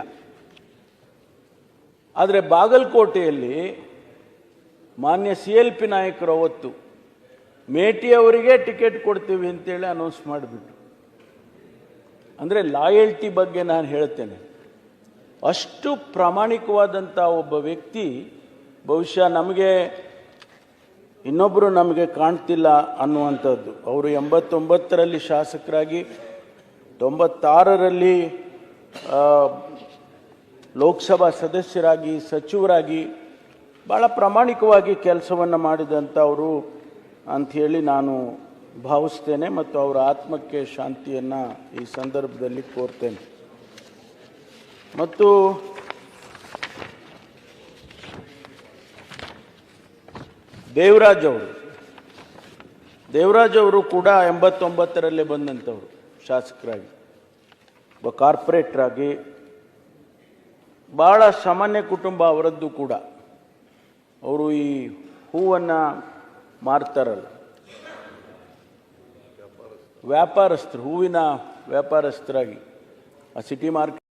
ಆದರೆ ಬಾಗಲಕೋಟೆಯಲ್ಲಿ ಮಾನ್ಯ CLP ನಾಯಕರು ಅವತ್ತು ಮೇಟಿಯವರಿಗೆ ಟಿಕೆಟ್ ಕೊಡ್ತೀವಿ ಅಂತೇಳಿ ಅನೌನ್ಸ್ ಮಾಡಿಬಿಟ್ರು. ಅಂದರೆ ಲಾಯಲ್ಟಿ ಬಗ್ಗೆ ನಾನು ಹೇಳ್ತೇನೆ. ಅಷ್ಟು ಪ್ರಾಮಾಣಿಕವಾದಂಥ ಒಬ್ಬ ವ್ಯಕ್ತಿ ಬಹುಶಃ ಇನ್ನೊಬ್ಬರು ನಮಗೆ ಕಾಣ್ತಿಲ್ಲ ಅನ್ನುವಂಥದ್ದು. ಅವರು 89ರಲ್ಲಿ ಶಾಸಕರಾಗಿ, 96ರಲ್ಲಿ ಲೋಕಸಭಾ ಸದಸ್ಯರಾಗಿ, ಸಚಿವರಾಗಿ ಭಾಳ ಪ್ರಾಮಾಣಿಕವಾಗಿ ಕೆಲಸವನ್ನು ಮಾಡಿದಂಥವರು ಅಂಥೇಳಿ ನಾನು ಭಾವಿಸ್ತೇನೆ. ಮತ್ತು ಅವರ ಆತ್ಮಕ್ಕೆ ಶಾಂತಿಯನ್ನು ಈ ಸಂದರ್ಭದಲ್ಲಿ ಕೋರ್ತೇನೆ. ಮತ್ತು ದೇವರಾಜ್ ಅವರು ಕೂಡ 89ರಲ್ಲೇ ಬಂದಂಥವ್ರು ಶಾಸಕರಾಗಿ, ಒಬ್ಬ ಕಾರ್ಪೊರೇಟ್ರಾಗಿ. ಭಾಳ ಸಾಮಾನ್ಯ ಕುಟುಂಬ ಅವರದ್ದು ಕೂಡ. ಅವರು ಈ ಹೂವನ್ನು ಮಾರ್ತಾರಲ್ಲ, ವ್ಯಾಪಾರಸ್ಥರು, ಹೂವಿನ ವ್ಯಾಪಾರಸ್ಥರಾಗಿ ಆ ಸಿಟಿ ಮಾರ್ಕೆಟ್